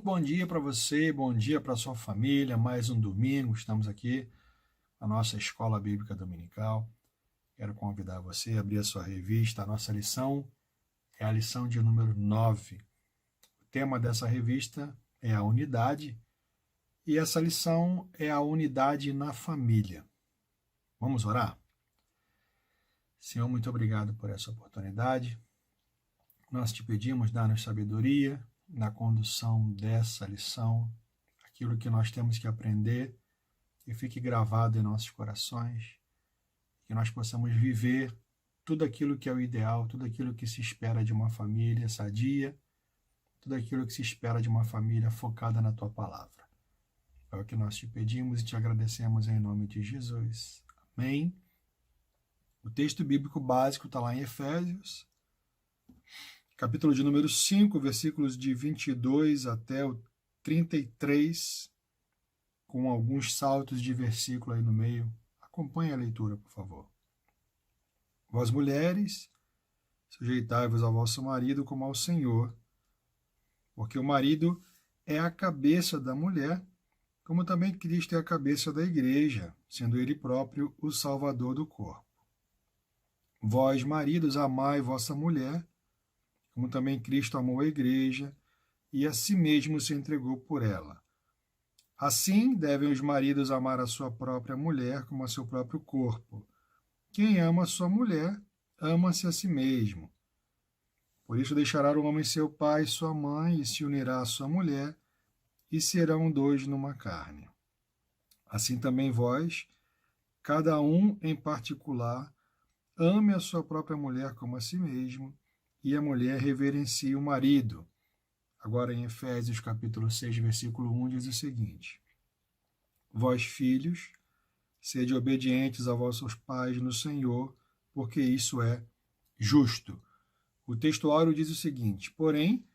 bom dia para você, bom dia para sua família. Mais um domingo, estamos aqui na nossa Escola Bíblica Dominical. Quero convidar você a abrir a sua revista. A nossa lição é a lição de número 9. O tema dessa revista é a unidade e essa lição é a unidade na família. Vamos orar? Senhor, muito obrigado por essa oportunidade. Nós te pedimos, dá-nos sabedoria na condução dessa lição, aquilo que nós temos que aprender e fique gravado em nossos corações, que nós possamos viver tudo aquilo que é o ideal, tudo aquilo que se espera de uma família sadia, tudo aquilo que se espera de uma família focada na tua palavra. É o que nós te pedimos e te agradecemos em nome de Jesus. Amém. O texto bíblico básico está lá em Efésios, capítulo de número 5, versículos de 22 até o 33, com alguns saltos de versículo aí no meio. Acompanhe a leitura, por favor. Vós, mulheres, sujeitai-vos ao vosso marido como ao Senhor, porque o marido é a cabeça da mulher, como também Cristo é a cabeça da igreja, sendo ele próprio o Salvador do corpo. Vós, maridos, amai vossa mulher, como também Cristo amou a igreja e a si mesmo se entregou por ela. Assim devem os maridos amar a sua própria mulher como a seu próprio corpo. Quem ama a sua mulher, ama-se a si mesmo. Por isso deixará o homem seu pai e sua mãe, e se unirá à sua mulher, e serão dois numa carne. Assim também vós, cada um em particular, ame a sua própria mulher como a si mesmo, e a mulher reverencie o marido. Agora em Efésios capítulo 6, versículo 1, diz o seguinte: Vós, filhos, sede obedientes a vossos pais no Senhor, porque isso é justo. O texto áureo diz o seguinte: Porém,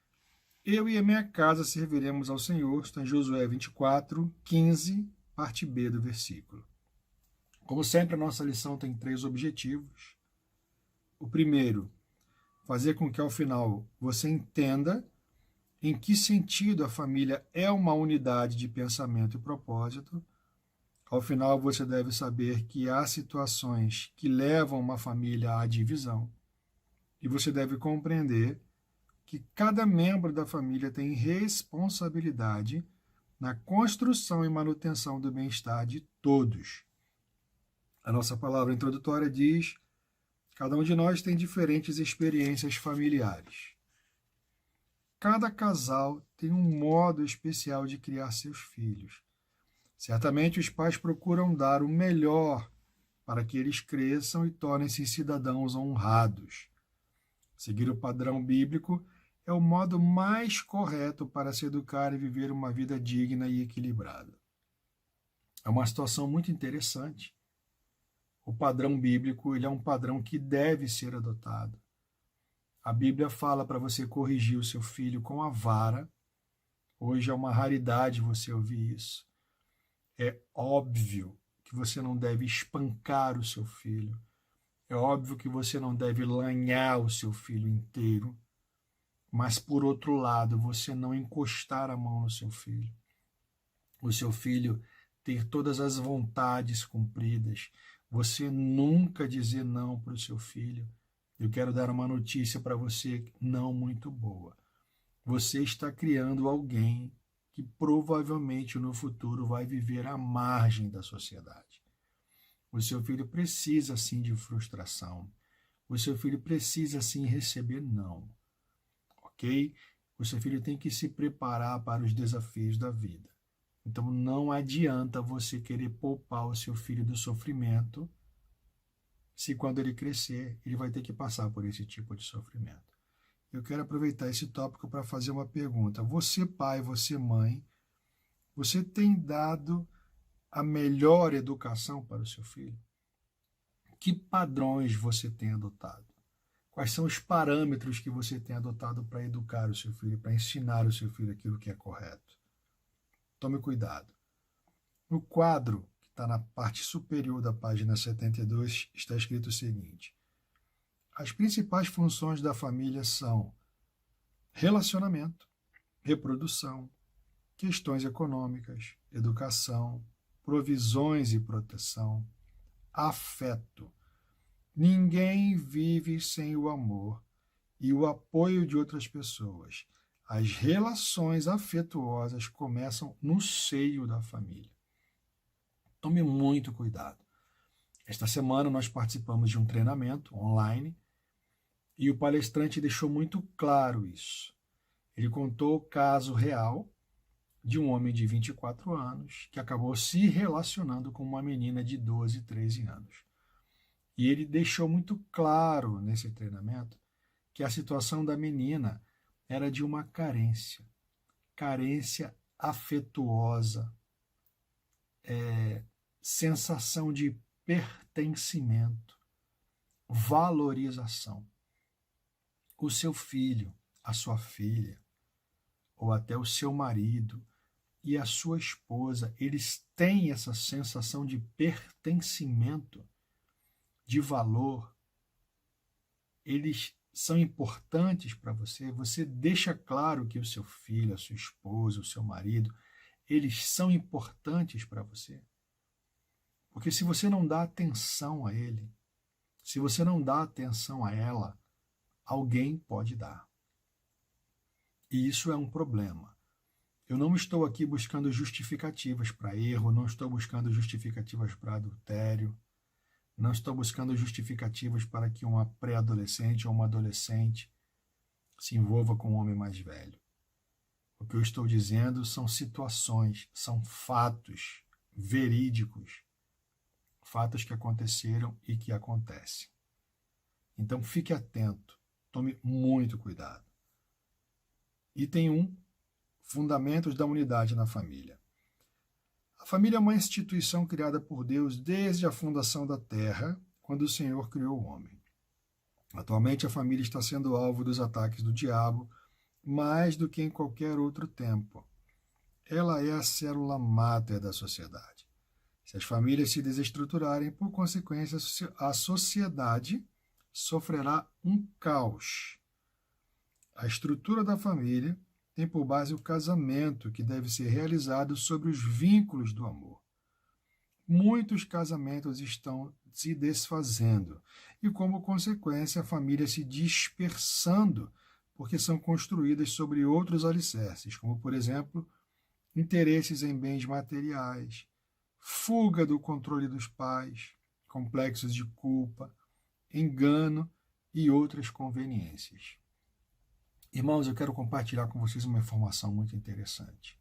eu e a minha casa serviremos ao Senhor. Está em Josué 24, 15, parte B do versículo. Como sempre, a nossa lição tem 3 objetivos. O primeiro, fazer com que ao final você entenda em que sentido a família é uma unidade de pensamento e propósito. Ao final você deve saber que há situações que levam uma família à divisão. E você deve compreender que cada membro da família tem responsabilidade na construção e manutenção do bem-estar de todos. A nossa palavra introdutória diz: cada um de nós tem diferentes experiências familiares. Cada casal tem um modo especial de criar seus filhos. Certamente os pais procuram dar o melhor para que eles cresçam e tornem-se cidadãos honrados. Seguir o padrão bíblico é o modo mais correto para se educar e viver uma vida digna e equilibrada. É uma situação muito interessante. O padrão bíblico ele é um padrão que deve ser adotado. A Bíblia fala para você corrigir o seu filho com a vara. Hoje é uma raridade você ouvir isso. É óbvio que você não deve espancar o seu filho. É óbvio que você não deve lanhar o seu filho inteiro. Mas, por outro lado, você não encostar a mão no seu filho. O seu filho ter todas as vontades cumpridas. Você nunca dizer não para o seu filho. Eu quero dar uma notícia para você não muito boa. Você está criando alguém que provavelmente no futuro vai viver à margem da sociedade. O seu filho precisa sim de frustração. O seu filho precisa sim receber não. Ok? O seu filho tem que se preparar para os desafios da vida. Então não adianta você querer poupar o seu filho do sofrimento, se quando ele crescer, ele vai ter que passar por esse tipo de sofrimento. Eu quero aproveitar esse tópico para fazer uma pergunta. Você, pai, você, mãe, você tem dado a melhor educação para o seu filho? Que padrões você tem adotado? Quais são os parâmetros que você tem adotado para educar o seu filho, para ensinar o seu filho aquilo que é correto? Tome cuidado. No quadro que está na parte superior da página 72, está escrito o seguinte: as principais funções da família são relacionamento, reprodução, questões econômicas, educação, provisões e proteção, afeto. Ninguém vive sem o amor e o apoio de outras pessoas. As relações afetuosas começam no seio da família. Tome muito cuidado. Esta semana nós participamos de um treinamento online e o palestrante deixou muito claro isso. Ele contou o caso real de um homem de 24 anos que acabou se relacionando com uma menina de 12, 13 anos. E ele deixou muito claro nesse treinamento que a situação da menina era de uma carência afetuosa, sensação de pertencimento, valorização. O seu filho, a sua filha, ou até o seu marido e a sua esposa, eles têm essa sensação de pertencimento, de valor. Eles são importantes para você. Você deixa claro que o seu filho, a sua esposa, o seu marido, eles são importantes para você. Porque se você não dá atenção a ele, se você não dá atenção a ela, alguém pode dar. E isso é um problema. Eu não estou aqui buscando justificativas para erro, não estou buscando justificativas para adultério, não estou buscando justificativas para que uma pré-adolescente ou uma adolescente se envolva com um homem mais velho. O que eu estou dizendo são situações, são fatos verídicos, fatos que aconteceram e que acontecem. Então fique atento, tome muito cuidado. Item 1, fundamentos da unidade na família. A família é uma instituição criada por Deus desde a fundação da terra, quando o Senhor criou o homem. Atualmente a família está sendo alvo dos ataques do diabo mais do que em qualquer outro tempo. Ela é a célula máter da sociedade. Se as famílias se desestruturarem, por consequência, a sociedade sofrerá um caos. A estrutura da família tem por base o casamento, que deve ser realizado sobre os vínculos do amor. Muitos casamentos estão se desfazendo e, como consequência, a família se dispersando, porque são construídas sobre outros alicerces, como, por exemplo, interesses em bens materiais, fuga do controle dos pais, complexos de culpa, engano e outras conveniências. Irmãos, eu quero compartilhar com vocês uma informação muito interessante.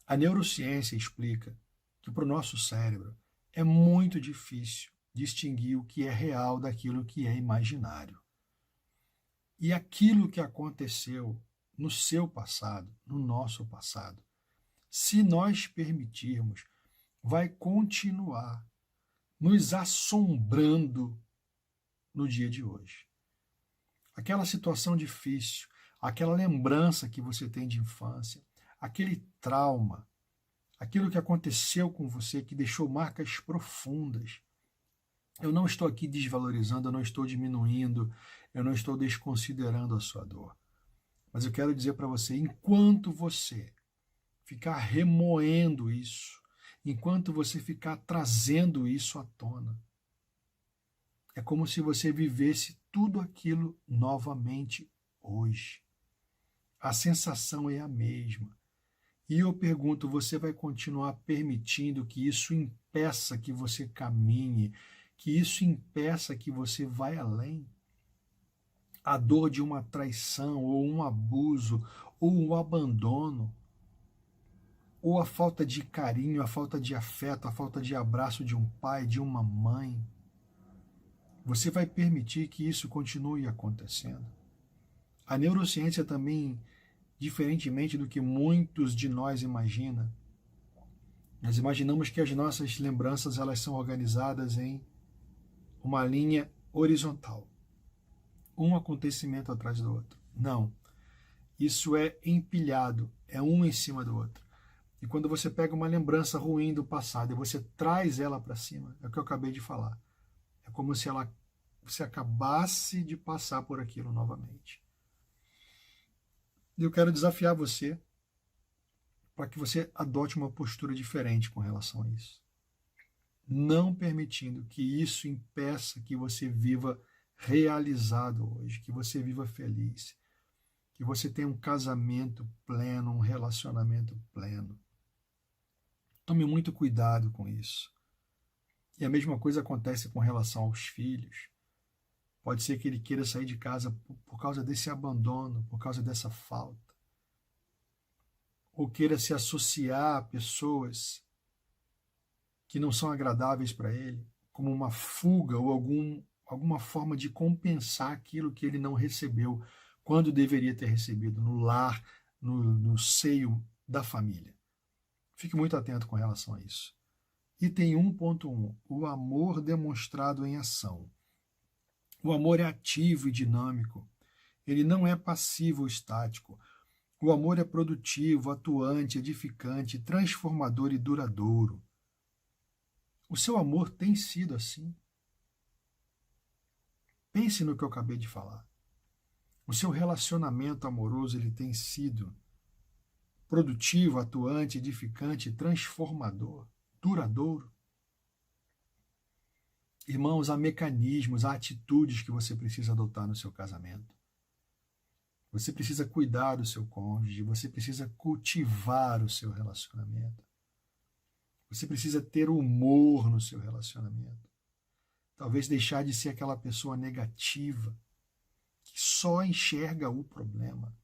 A neurociência explica que para o nosso cérebro é muito difícil distinguir o que é real daquilo que é imaginário. E aquilo que aconteceu no seu passado, no nosso passado, se nós permitirmos, vai continuar nos assombrando no dia de hoje. Aquela situação difícil, aquela lembrança que você tem de infância, aquele trauma, aquilo que aconteceu com você, que deixou marcas profundas. Eu não estou aqui desvalorizando, eu não estou diminuindo, eu não estou desconsiderando a sua dor. Mas eu quero dizer para você, enquanto você ficar remoendo isso, enquanto você ficar trazendo isso à tona, é como se você vivesse tudo aquilo novamente hoje. A sensação é a mesma. E eu pergunto, você vai continuar permitindo que isso impeça que você caminhe, que isso impeça que você vá além? A dor de uma traição, ou um abuso, ou um abandono, ou a falta de carinho, a falta de afeto, a falta de abraço de um pai, de uma mãe. Você vai permitir que isso continue acontecendo? A neurociência também, diferentemente do que muitos de nós imaginam, nós imaginamos que as nossas lembranças elas são organizadas em uma linha horizontal, um acontecimento atrás do outro. Não. Isso é empilhado, é um em cima do outro. E quando você pega uma lembrança ruim do passado e você traz ela para cima, é o que eu acabei de falar. É como se você acabasse de passar por aquilo novamente. E eu quero desafiar você para que você adote uma postura diferente com relação a isso. Não permitindo que isso impeça que você viva realizado hoje, que você viva feliz, que você tenha um casamento pleno, um relacionamento pleno. Tome muito cuidado com isso. E a mesma coisa acontece com relação aos filhos. Pode ser que ele queira sair de casa por causa desse abandono, por causa dessa falta. Ou queira se associar a pessoas que não são agradáveis para ele, como uma fuga ou alguma forma de compensar aquilo que ele não recebeu quando deveria ter recebido no lar, no seio da família. Fique muito atento com relação a isso. Item 1.1. O amor demonstrado em ação. O amor é ativo e dinâmico. Ele não é passivo ou estático. O amor é produtivo, atuante, edificante, transformador e duradouro. O seu amor tem sido assim? Pense no que eu acabei de falar. O seu relacionamento amoroso ele tem sido produtivo, atuante, edificante, transformador, duradouro? Irmãos, há mecanismos, há atitudes que você precisa adotar no seu casamento. Você precisa cuidar do seu cônjuge, você precisa cultivar o seu relacionamento. Você precisa ter humor no seu relacionamento. Talvez deixar de ser aquela pessoa negativa que só enxerga o problema.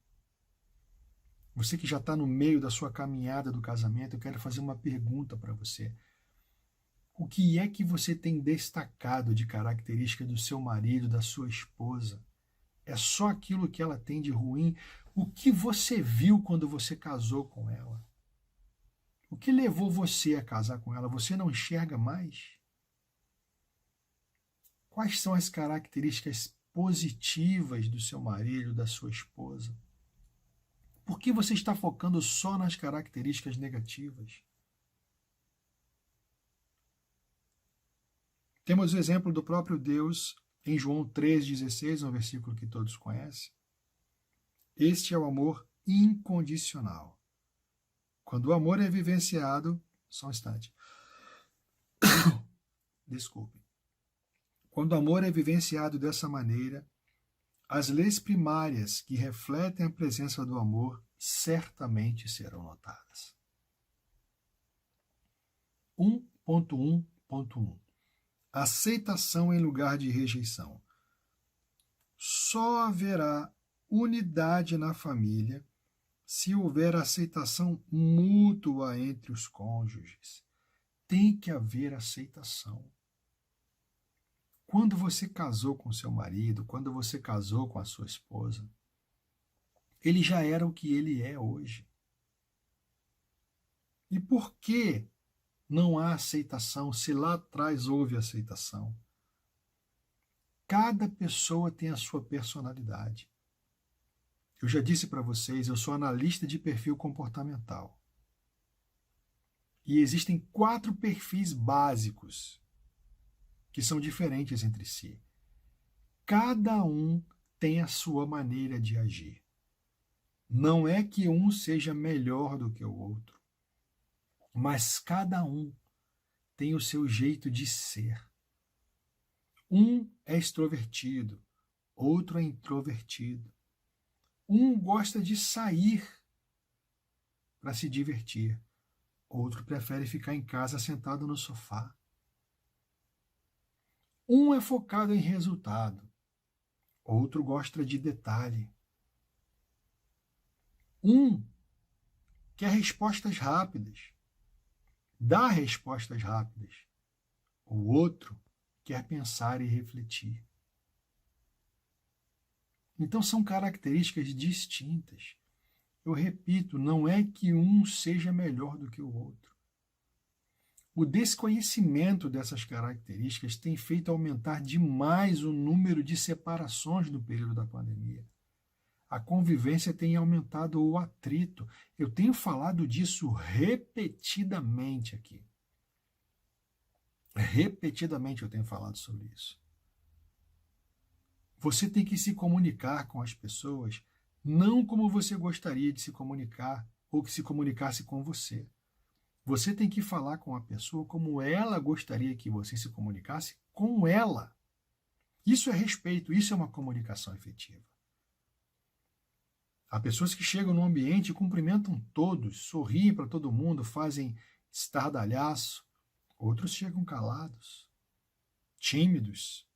Você que já está no meio da sua caminhada do casamento, eu quero fazer uma pergunta para você. O que é que você tem destacado de característica do seu marido, da sua esposa? É só aquilo que ela tem de ruim? O que você viu quando você casou com ela? O que levou você a casar com ela? Você não enxerga mais? Quais são as características positivas do seu marido, da sua esposa? Por que você está focando só nas características negativas? Temos o exemplo do próprio Deus em João 3,16, um versículo que todos conhecem. Este é o amor incondicional. Quando o amor é vivenciado... Só um instante. Desculpe. Quando o amor é vivenciado dessa maneira, as leis primárias que refletem a presença do amor certamente serão notadas. 1.1.1 Aceitação em lugar de rejeição. Só haverá unidade na família se houver aceitação mútua entre os cônjuges. Tem que haver aceitação. Quando você casou com seu marido, quando você casou com a sua esposa, ele já era o que ele é hoje. E por que não há aceitação se lá atrás houve aceitação? Cada pessoa tem a sua personalidade. Eu já disse para vocês, eu sou analista de perfil comportamental. E existem 4 perfis básicos que são diferentes entre si. Cada um tem a sua maneira de agir. Não é que um seja melhor do que o outro, mas cada um tem o seu jeito de ser. Um é extrovertido, outro é introvertido. Um gosta de sair para se divertir, outro prefere ficar em casa sentado no sofá. Um é focado em resultado, outro gosta de detalhe. Um quer respostas rápidas, dá respostas rápidas. O outro quer pensar e refletir. Então são características distintas. Eu repito, não é que um seja melhor do que o outro. O desconhecimento dessas características tem feito aumentar demais o número de separações no período da pandemia. A convivência tem aumentado o atrito. Eu tenho falado disso repetidamente aqui. Repetidamente eu tenho falado sobre isso. Você tem que se comunicar com as pessoas não como você gostaria de se comunicar ou que se comunicasse com você. Você tem que falar com a pessoa como ela gostaria que você se comunicasse com ela. Isso é respeito, isso é uma comunicação efetiva. Há pessoas que chegam no ambiente e cumprimentam todos, sorriem para todo mundo, fazem estardalhaço. Outros chegam calados, tímidos.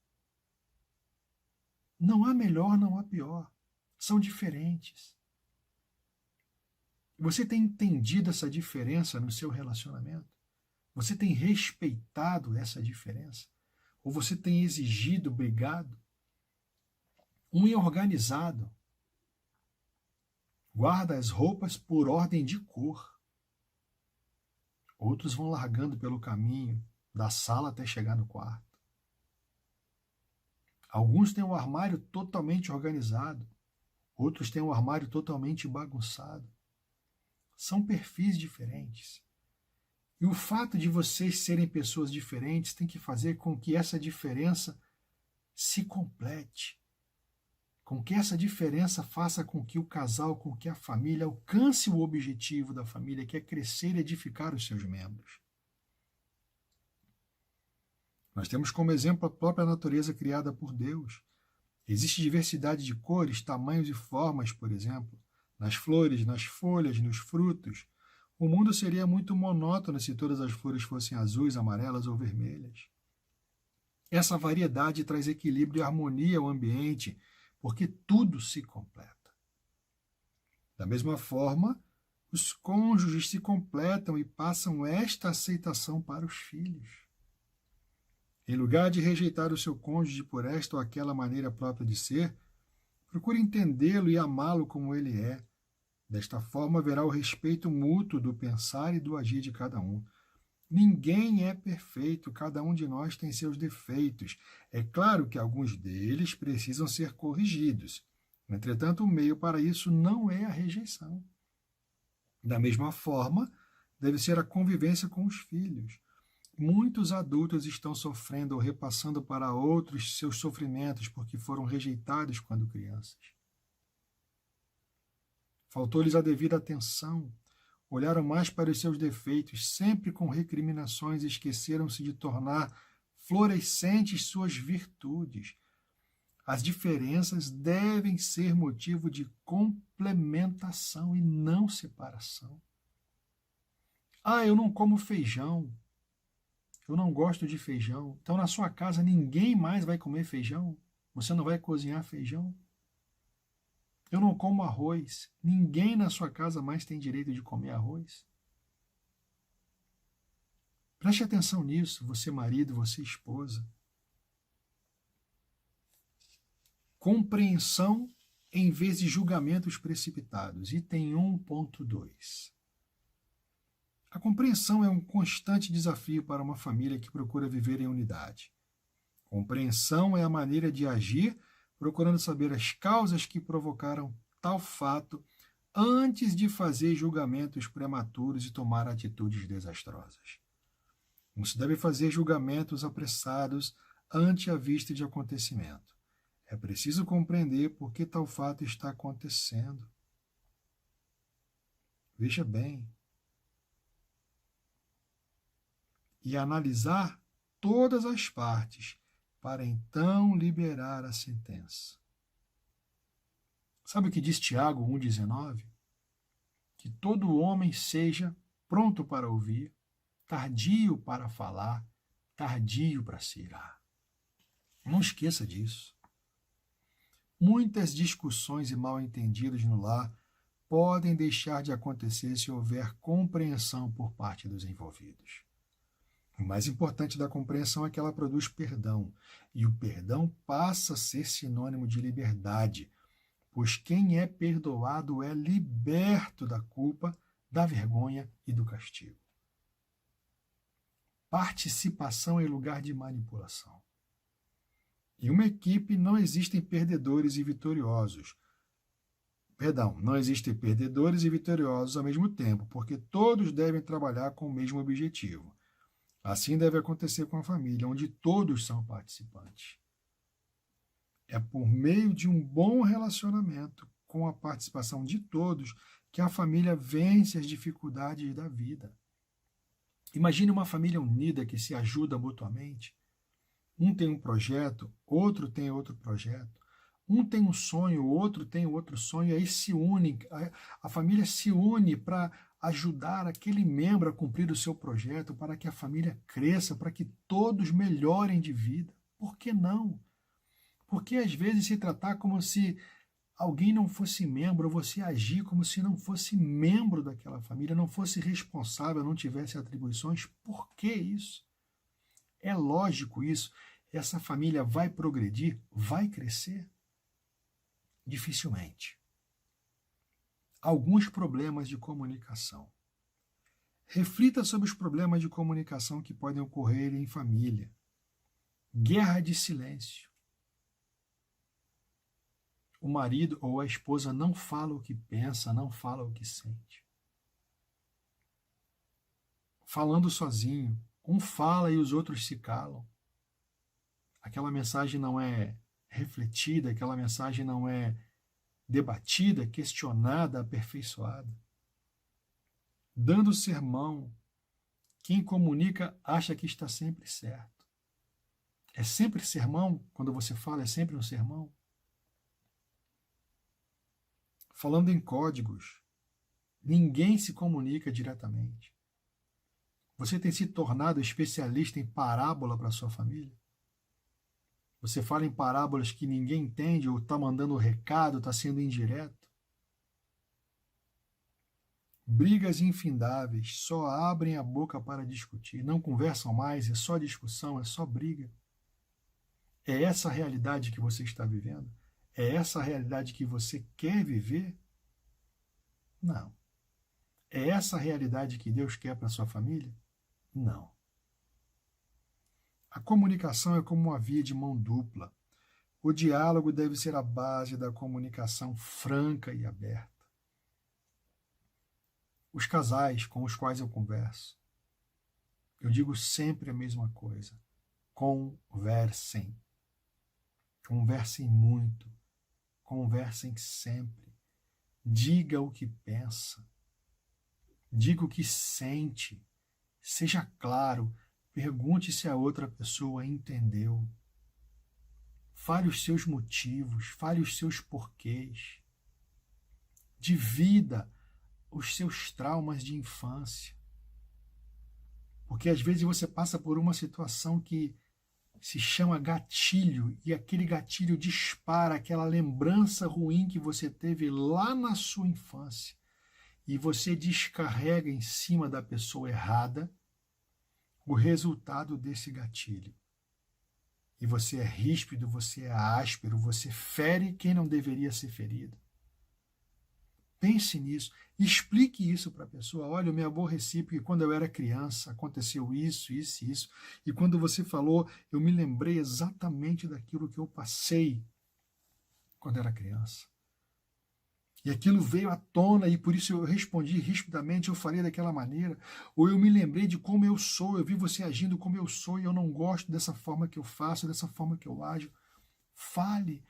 Não há melhor, não há pior. São diferentes. Você tem entendido essa diferença no seu relacionamento? Você tem respeitado essa diferença? Ou você tem exigido, brigado? Um é organizado. Guarda as roupas por ordem de cor. Outros vão largando pelo caminho, da sala até chegar no quarto. Alguns têm o armário totalmente organizado. Outros têm o armário totalmente bagunçado. São perfis diferentes. E o fato de vocês serem pessoas diferentes tem que fazer com que essa diferença se complete. Com que essa diferença faça com que o casal, com que a família alcance o objetivo da família, que é crescer e edificar os seus membros. Nós temos como exemplo a própria natureza criada por Deus. Existe diversidade de cores, tamanhos e formas, por exemplo, nas flores, nas folhas, nos frutos. O mundo seria muito monótono se todas as flores fossem azuis, amarelas ou vermelhas. Essa variedade traz equilíbrio e harmonia ao ambiente, porque tudo se completa. Da mesma forma, os cônjuges se completam e passam esta aceitação para os filhos. Em lugar de rejeitar o seu cônjuge por esta ou aquela maneira própria de ser, procure entendê-lo e amá-lo como ele é. Desta forma, haverá o respeito mútuo do pensar e do agir de cada um. Ninguém é perfeito, cada um de nós tem seus defeitos. É claro que alguns deles precisam ser corrigidos. Entretanto, o meio para isso não é a rejeição. Da mesma forma, deve ser a convivência com os filhos. Muitos adultos estão sofrendo ou repassando para outros seus sofrimentos porque foram rejeitados quando crianças. Faltou-lhes a devida atenção, olharam mais para os seus defeitos, sempre com recriminações, e esqueceram-se de tornar florescentes suas virtudes. As diferenças devem ser motivo de complementação e não separação. Ah, eu não como feijão. Eu não gosto de feijão. Então, na sua casa, ninguém mais vai comer feijão? Você não vai cozinhar feijão? Eu não como arroz. Ninguém na sua casa mais tem direito de comer arroz? Preste atenção nisso, você marido, você esposa. Compreensão em vez de julgamentos precipitados. Item 1.2. A compreensão é um constante desafio para uma família que procura viver em unidade. Compreensão é a maneira de agir, procurando saber as causas que provocaram tal fato antes de fazer julgamentos prematuros e tomar atitudes desastrosas. Não se deve fazer julgamentos apressados ante a vista de acontecimento. É preciso compreender por que tal fato está acontecendo. Veja bem. E analisar todas as partes, para então liberar a sentença. Sabe o que diz Tiago 1,19? Que todo homem seja pronto para ouvir, tardio para falar, tardio para se irar. Não esqueça disso. Muitas discussões e mal-entendidos no lar podem deixar de acontecer se houver compreensão por parte dos envolvidos. O mais importante da compreensão é que ela produz perdão, e o perdão passa a ser sinônimo de liberdade, pois quem é perdoado é liberto da culpa, da vergonha e do castigo. Participação em lugar de manipulação. Em uma equipe não existem perdedores e vitoriosos. Não existem perdedores e vitoriosos ao mesmo tempo, porque todos devem trabalhar com o mesmo objetivo. Assim deve acontecer com a família, onde todos são participantes. É por meio de um bom relacionamento, com a participação de todos, que a família vence as dificuldades da vida. Imagine uma família unida que se ajuda mutuamente. Um tem um projeto, outro tem outro projeto. Um tem um sonho, o outro tem outro sonho, aí se une, a família se une para ajudar aquele membro a cumprir o seu projeto, para que a família cresça, para que todos melhorem de vida. Por que não? Porque às vezes se tratar como se alguém não fosse membro, ou você agir como se não fosse membro daquela família, não fosse responsável, não tivesse atribuições. Por que isso? É lógico isso. Essa família vai progredir, vai crescer? Dificilmente. Alguns problemas de comunicação. Reflita sobre os problemas de comunicação que podem ocorrer em família. Guerra de silêncio. O marido ou a esposa não fala o que pensa, não fala o que sente. Falando sozinho, um fala e os outros se calam. Aquela mensagem não é refletida, aquela mensagem não é debatida, questionada, aperfeiçoada. Dando sermão, quem comunica acha que está sempre certo. É sempre sermão? Quando você fala, é sempre um sermão? Falando em códigos, ninguém se comunica diretamente. Você tem se tornado especialista em parábola para sua família? Você fala em parábolas que ninguém entende, ou está mandando recado, está sendo indireto? Brigas infindáveis, só abrem a boca para discutir, não conversam mais, é só discussão, é só briga. É essa a realidade que você está vivendo? É essa a realidade que você quer viver? Não. É essa a realidade que Deus quer para a sua família? Não. A comunicação é como uma via de mão dupla. O diálogo deve ser a base da comunicação franca e aberta. Os casais com os quais eu converso, eu digo sempre a mesma coisa. Conversem. Conversem muito. Conversem sempre. Diga o que pensa. Diga o que sente. Seja claro. Pergunte se a outra pessoa entendeu. Fale os seus motivos, fale os seus porquês. Divida os seus traumas de infância. Porque às vezes você passa por uma situação que se chama gatilho, e aquele gatilho dispara aquela lembrança ruim que você teve lá na sua infância. E você descarrega em cima da pessoa errada o resultado desse gatilho. E você é ríspido, você é áspero, você fere quem não deveria ser ferido. Pense nisso, explique isso para a pessoa. Olha, eu me aborreci porque quando eu era criança aconteceu isso, isso e isso. E quando você falou, eu me lembrei exatamente daquilo que eu passei quando era criança. E aquilo veio à tona e por isso eu respondi rispidamente, eu falei daquela maneira. Ou eu me lembrei de como eu sou, eu vi você agindo como eu sou e eu não gosto dessa forma que eu faço, dessa forma que eu ajo. Fale.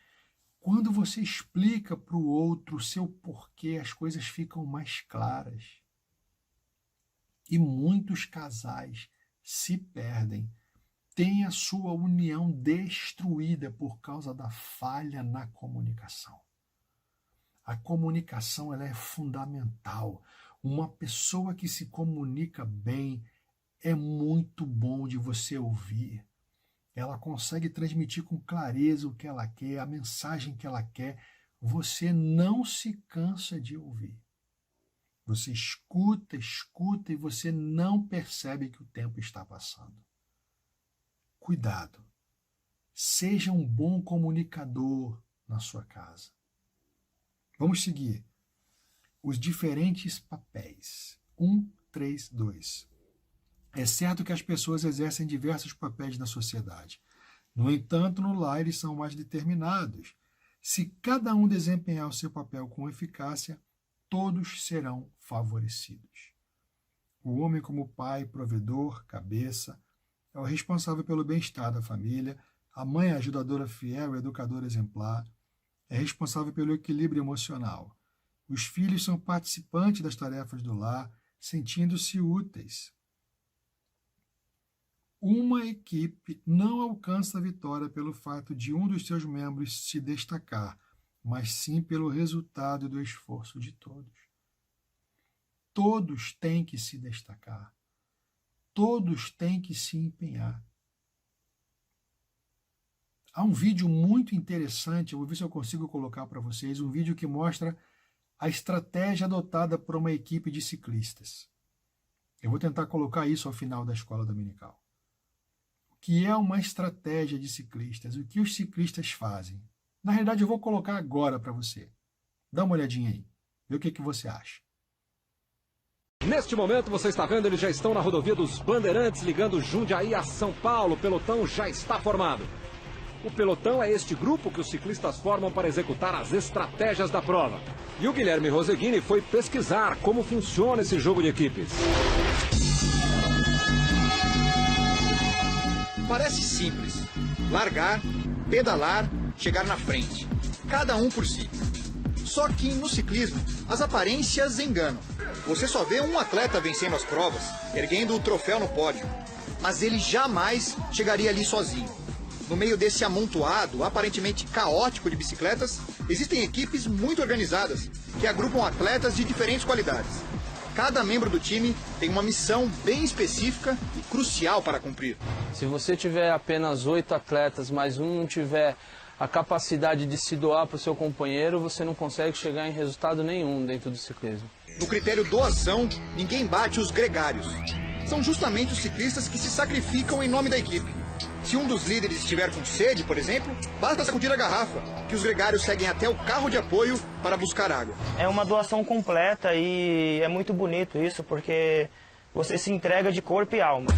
Quando você explica para o outro o seu porquê, as coisas ficam mais claras. E muitos casais se perdem, têm a sua união destruída por causa da falha na comunicação. A comunicação ela é fundamental. Uma pessoa que se comunica bem é muito bom de você ouvir. Ela consegue transmitir com clareza o que ela quer, a mensagem que ela quer. Você não se cansa de ouvir. Você escuta, escuta e você não percebe que o tempo está passando. Cuidado. Seja um bom comunicador na sua casa. Vamos seguir os diferentes papéis. 1, 3, 2. É certo que as pessoas exercem diversos papéis na sociedade. No entanto, no lar eles são mais determinados. Se cada um desempenhar o seu papel com eficácia, todos serão favorecidos. O homem, como pai, provedor, cabeça, é o responsável pelo bem-estar da família. A mãe é a ajudadora fiel e educadora exemplar. É responsável pelo equilíbrio emocional. Os filhos são participantes das tarefas do lar, sentindo-se úteis. Uma equipe não alcança a vitória pelo fato de um dos seus membros se destacar, mas sim pelo resultado do esforço de todos. Todos têm que se destacar. Todos têm que se empenhar. Há um vídeo muito interessante, eu vou ver se eu consigo colocar para vocês, um vídeo que mostra a estratégia adotada por uma equipe de ciclistas. Eu vou tentar colocar isso ao final da escola dominical. O que é uma estratégia de ciclistas? O que os ciclistas fazem? Na realidade, eu vou colocar agora para você. Dá uma olhadinha aí. Vê o que você acha. Neste momento, você está vendo, eles já estão na rodovia dos Bandeirantes, ligando Jundiaí a São Paulo. O pelotão já está formado. O pelotão é este grupo que os ciclistas formam para executar as estratégias da prova. E o Guilherme Roseguini foi pesquisar como funciona esse jogo de equipes. Parece simples. Largar, pedalar, chegar na frente. Cada um por si. Só que no ciclismo, as aparências enganam. Você só vê um atleta vencendo as provas, erguendo o troféu no pódio. Mas ele jamais chegaria ali sozinho. No meio desse amontoado, aparentemente caótico de bicicletas, existem equipes muito organizadas, que agrupam atletas de diferentes qualidades. Cada membro do time tem uma missão bem específica e crucial para cumprir. Se você tiver apenas 8 atletas, mas um não tiver a capacidade de se doar para o seu companheiro, você não consegue chegar em resultado nenhum dentro do ciclismo. No critério doação, ninguém bate os gregários. São justamente os ciclistas que se sacrificam em nome da equipe. Se um dos líderes estiver com sede, por exemplo, basta sacudir a garrafa, que os gregários seguem até o carro de apoio para buscar água. É uma doação completa e é muito bonito isso, porque você se entrega de corpo e alma.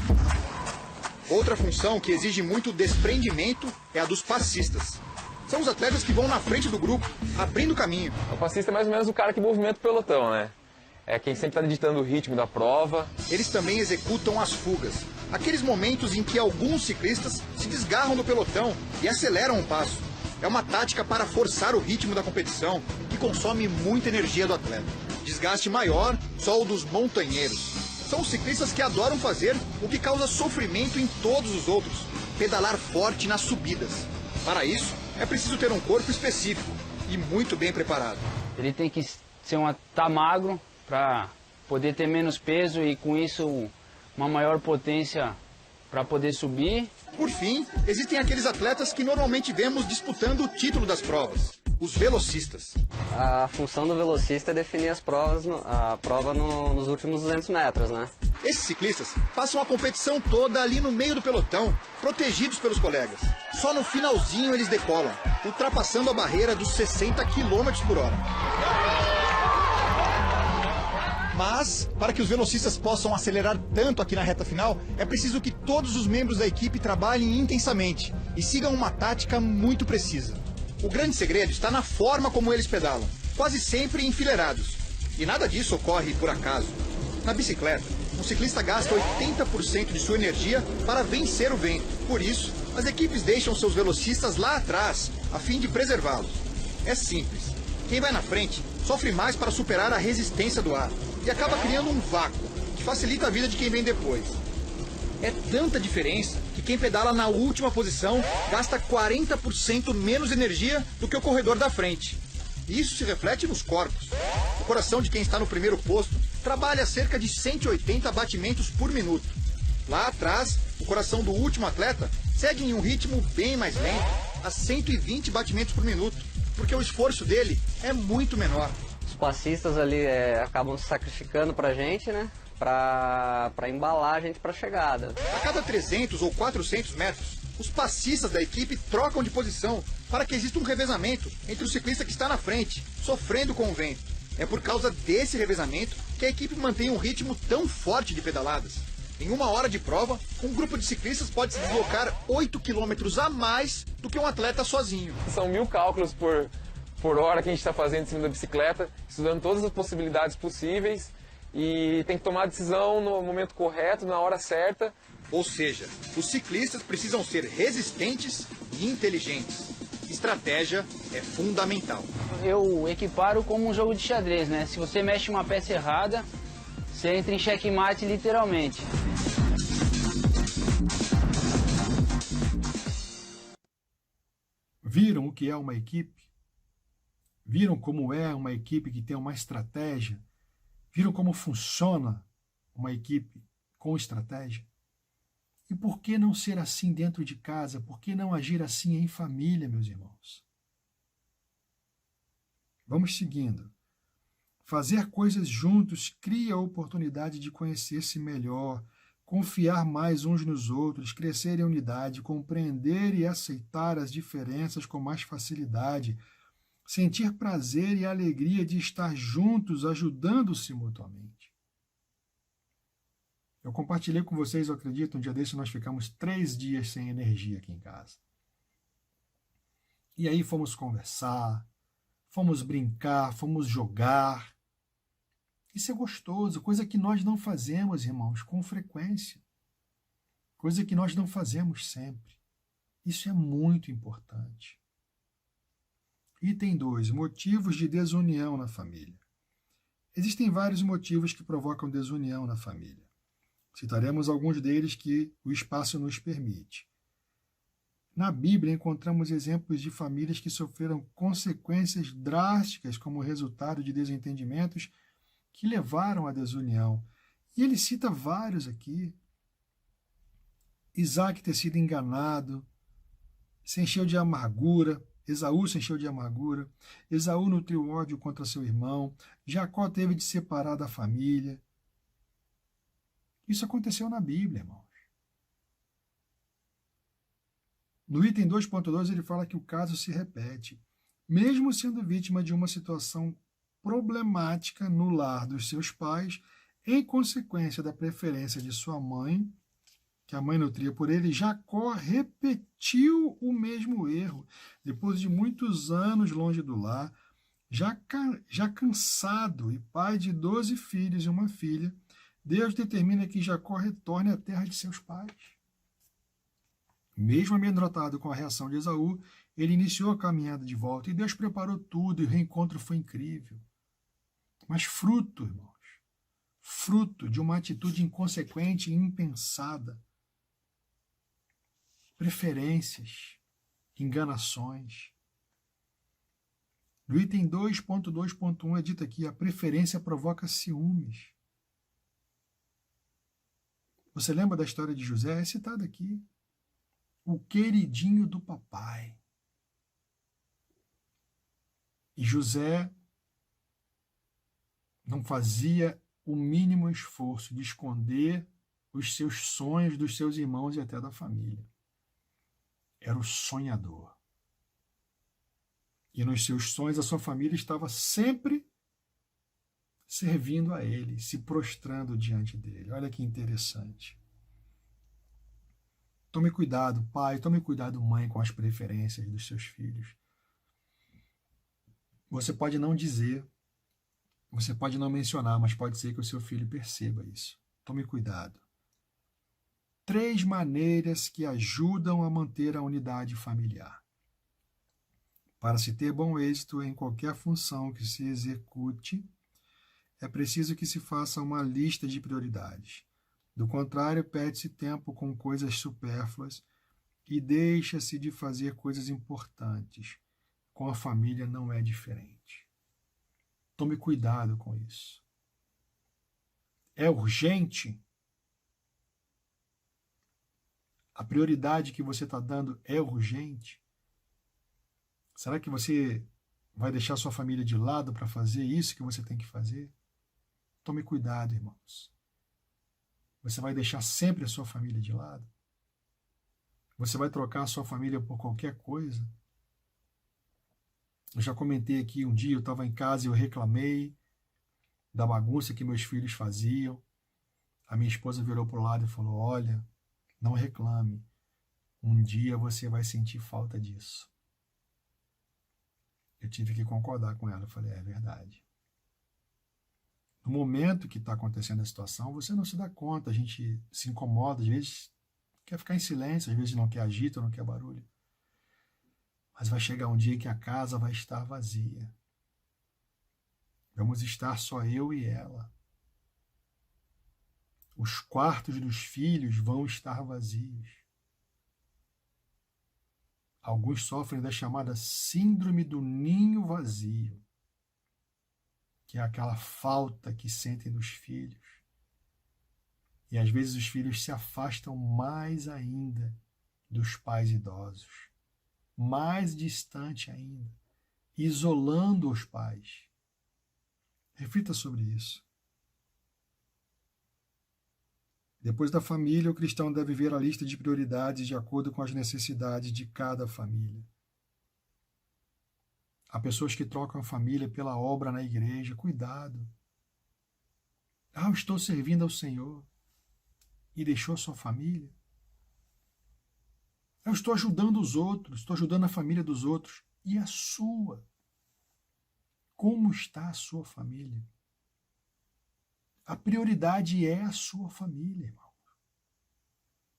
Outra função que exige muito desprendimento é a dos passistas. São os atletas que vão na frente do grupo, abrindo o caminho. O passista é mais ou menos o cara que movimenta o pelotão, né? É quem sempre está ditando o ritmo da prova. Eles também executam as fugas. Aqueles momentos em que alguns ciclistas se desgarram do pelotão e aceleram o passo. É uma tática para forçar o ritmo da competição, que consome muita energia do atleta. Desgaste maior, só o dos montanheiros. São os ciclistas que adoram fazer o que causa sofrimento em todos os outros, pedalar forte nas subidas. Para isso, é preciso ter um corpo específico e muito bem preparado. Ele tem que tá magro para poder ter menos peso e com isso uma maior potência para poder subir. Por fim, existem aqueles atletas que normalmente vemos disputando o título das provas, os velocistas. A função do velocista é definir a prova nos últimos 200 metros, né? Esses ciclistas passam a competição toda ali no meio do pelotão, protegidos pelos colegas. Só no finalzinho eles decolam, ultrapassando a barreira dos 60 km por hora. Mas, para que os velocistas possam acelerar tanto aqui na reta final, é preciso que todos os membros da equipe trabalhem intensamente e sigam uma tática muito precisa. O grande segredo está na forma como eles pedalam, quase sempre enfileirados. E nada disso ocorre por acaso. Na bicicleta, um ciclista gasta 80% de sua energia para vencer o vento. Por isso, as equipes deixam seus velocistas lá atrás, a fim de preservá-los. É simples. Quem vai na frente sofre mais para superar a resistência do ar e acaba criando um vácuo que facilita a vida de quem vem depois. É tanta diferença que quem pedala na última posição gasta 40% menos energia do que o corredor da frente. Isso se reflete nos corpos. O coração de quem está no primeiro posto trabalha a cerca de 180 batimentos por minuto. Lá atrás, o coração do último atleta segue em um ritmo bem mais lento, a 120 batimentos por minuto, porque o esforço dele é muito menor. Os passistas ali acabam se sacrificando pra gente, né? Pra embalar a gente pra chegada. A cada 300 ou 400 metros, os passistas da equipe trocam de posição para que exista um revezamento entre o ciclista que está na frente, sofrendo com o vento. É por causa desse revezamento que a equipe mantém um ritmo tão forte de pedaladas. Em uma hora de prova, um grupo de ciclistas pode se deslocar 8 km a mais do que um atleta sozinho. São 1000 cálculos por hora que a gente está fazendo em cima da bicicleta, estudando todas as possibilidades possíveis e tem que tomar a decisão no momento correto, na hora certa. Ou seja, os ciclistas precisam ser resistentes e inteligentes. Estratégia é fundamental. Eu equiparo como um jogo de xadrez, né? Se você mexe uma peça errada, você entra em checkmate literalmente. Viram o que é uma equipe? Viram como é uma equipe que tem uma estratégia? Viram como funciona uma equipe com estratégia? E por que não ser assim dentro de casa? Por que não agir assim em família, meus irmãos? Vamos seguindo. Fazer coisas juntos cria a oportunidade de conhecer-se melhor, confiar mais uns nos outros, crescer em unidade, compreender e aceitar as diferenças com mais facilidade, sentir prazer e alegria de estar juntos, ajudando-se mutuamente. Eu compartilhei com vocês, eu acredito, um dia desse nós ficamos 3 dias sem energia aqui em casa. E aí fomos conversar, fomos brincar, fomos jogar. Isso é gostoso, coisa que nós não fazemos, irmãos, com frequência. Coisa que nós não fazemos sempre. Isso é muito importante. Item 2. Motivos de desunião na família. Existem vários motivos que provocam desunião na família. Citaremos alguns deles que o espaço nos permite. Na Bíblia encontramos exemplos de famílias que sofreram consequências drásticas como resultado de desentendimentos que levaram à desunião. E ele cita vários aqui. Isaac ter sido enganado, se encheu de amargura, Esaú se encheu de amargura, Esaú nutriu ódio contra seu irmão, Jacó teve de separar da família. Isso aconteceu na Bíblia, irmãos. No item 2.2 ele fala que o caso se repete. Mesmo sendo vítima de uma situação problemática no lar dos seus pais, em consequência da preferência de sua mãe, que a mãe nutria por ele, Jacó repetiu o mesmo erro. Depois de muitos anos longe do lar, já cansado e pai de 12 filhos e uma filha, Deus determina que Jacó retorne à terra de seus pais. Mesmo amedrontado com a reação de Esaú, ele iniciou a caminhada de volta e Deus preparou tudo e o reencontro foi incrível. Mas fruto, irmãos, fruto de uma atitude inconsequente e impensada. Preferências, enganações. No item 2.2.1 é dito aqui, a preferência provoca ciúmes. Você lembra da história de José? É citado aqui. O queridinho do papai. E José não fazia o mínimo esforço de esconder os seus sonhos dos seus irmãos e até da família. Era o sonhador. E nos seus sonhos a sua família estava sempre servindo a ele, se prostrando diante dele. Olha que interessante. Tome cuidado, pai, tome cuidado, mãe, com as preferências dos seus filhos. Você pode não dizer, você pode não mencionar, mas pode ser que o seu filho perceba isso. Tome cuidado. 3 maneiras que ajudam a manter a unidade familiar. Para se ter bom êxito em qualquer função que se execute, é preciso que se faça uma lista de prioridades. Do contrário, perde-se tempo com coisas supérfluas e deixa-se de fazer coisas importantes. Com a família não é diferente. Tome cuidado com isso. É urgente? A prioridade que você está dando é urgente? Será que você vai deixar sua família de lado para fazer isso que você tem que fazer? Tome cuidado, irmãos. Você vai deixar sempre a sua família de lado? Você vai trocar a sua família por qualquer coisa? Eu já comentei aqui, um dia eu estava em casa e eu reclamei da bagunça que meus filhos faziam. A minha esposa virou para o lado e falou, olha, não reclame. Um dia você vai sentir falta disso. Eu tive que concordar com ela. Eu falei, é verdade. No momento que está acontecendo a situação, você não se dá conta, a gente se incomoda, às vezes quer ficar em silêncio, às vezes não quer agito, não quer barulho. Mas vai chegar um dia que a casa vai estar vazia. Vamos estar só eu e ela. Os quartos dos filhos vão estar vazios. Alguns sofrem da chamada síndrome do ninho vazio, que é aquela falta que sentem dos filhos. E às vezes os filhos se afastam mais ainda dos pais idosos, mais distante ainda, isolando os pais. Reflita sobre isso. Depois da família, o cristão deve ver a lista de prioridades de acordo com as necessidades de cada família. Há pessoas que trocam a família pela obra na igreja. Cuidado. Eu estou servindo ao Senhor e deixou sua família. Eu estou ajudando os outros, estou ajudando a família dos outros. E a sua? Como está a sua família? A prioridade é a sua família, irmão.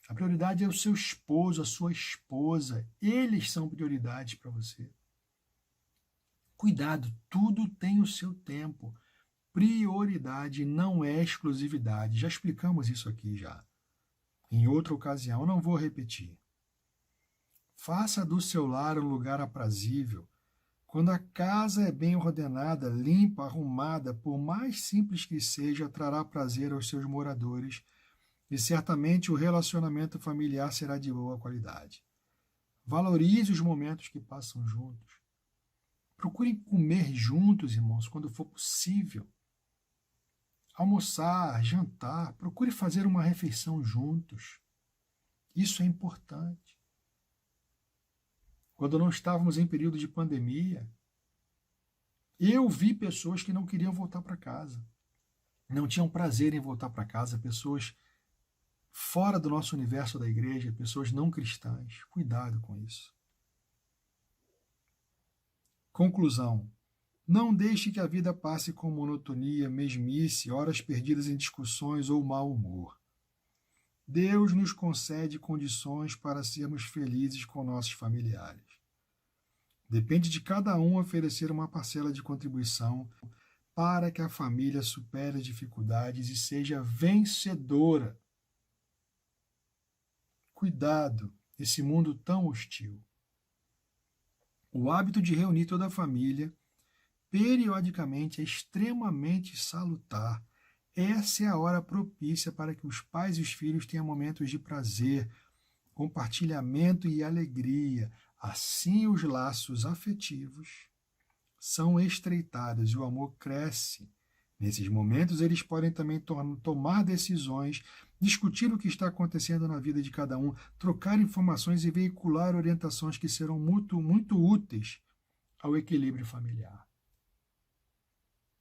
A prioridade é o seu esposo, a sua esposa. Eles são prioridades para você. Cuidado, tudo tem o seu tempo. Prioridade não é exclusividade. Já explicamos isso aqui já. Em outra ocasião, não vou repetir. Faça do seu lar um lugar aprazível. Quando a casa é bem ordenada, limpa, arrumada, por mais simples que seja, trará prazer aos seus moradores e certamente o relacionamento familiar será de boa qualidade. Valorize os momentos que passam juntos. Procurem comer juntos, irmãos, quando for possível. Almoçar, jantar, procure fazer uma refeição juntos. Isso é importante. Quando não estávamos em período de pandemia, eu vi pessoas que não queriam voltar para casa. Não tinham prazer em voltar para casa, pessoas fora do nosso universo da igreja, pessoas não cristãs. Cuidado com isso. Conclusão. Não deixe que a vida passe com monotonia, mesmice, horas perdidas em discussões ou mau humor. Deus nos concede condições para sermos felizes com nossos familiares. Depende de cada um oferecer uma parcela de contribuição para que a família supere as dificuldades e seja vencedora. Cuidado, esse mundo tão hostil. O hábito de reunir toda a família periodicamente é extremamente salutar. Essa é a hora propícia para que os pais e os filhos tenham momentos de prazer, compartilhamento e alegria. Assim os laços afetivos são estreitados e o amor cresce. Nesses momentos, eles podem também tomar decisões, discutir o que está acontecendo na vida de cada um, trocar informações e veicular orientações que serão muito úteis ao equilíbrio familiar.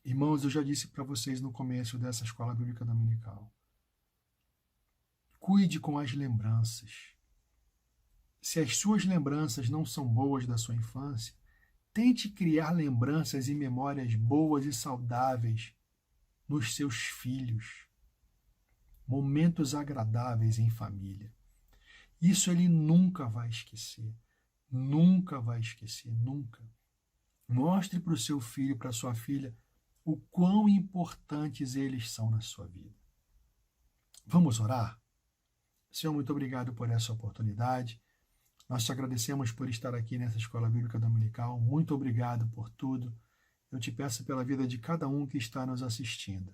Irmãos, eu já disse para vocês no começo dessa escola bíblica dominical. Cuide com as lembranças. Se as suas lembranças não são boas da sua infância, tente criar lembranças e memórias boas e saudáveis nos seus filhos. Momentos agradáveis em família. Isso ele nunca vai esquecer. Nunca vai esquecer, nunca. Mostre para o seu filho, para a sua filha, o quão importantes eles são na sua vida. Vamos orar? Senhor, muito obrigado por essa oportunidade. Nós te agradecemos por estar aqui nessa Escola Bíblica Dominical. Muito obrigado por tudo. Eu te peço pela vida de cada um que está nos assistindo.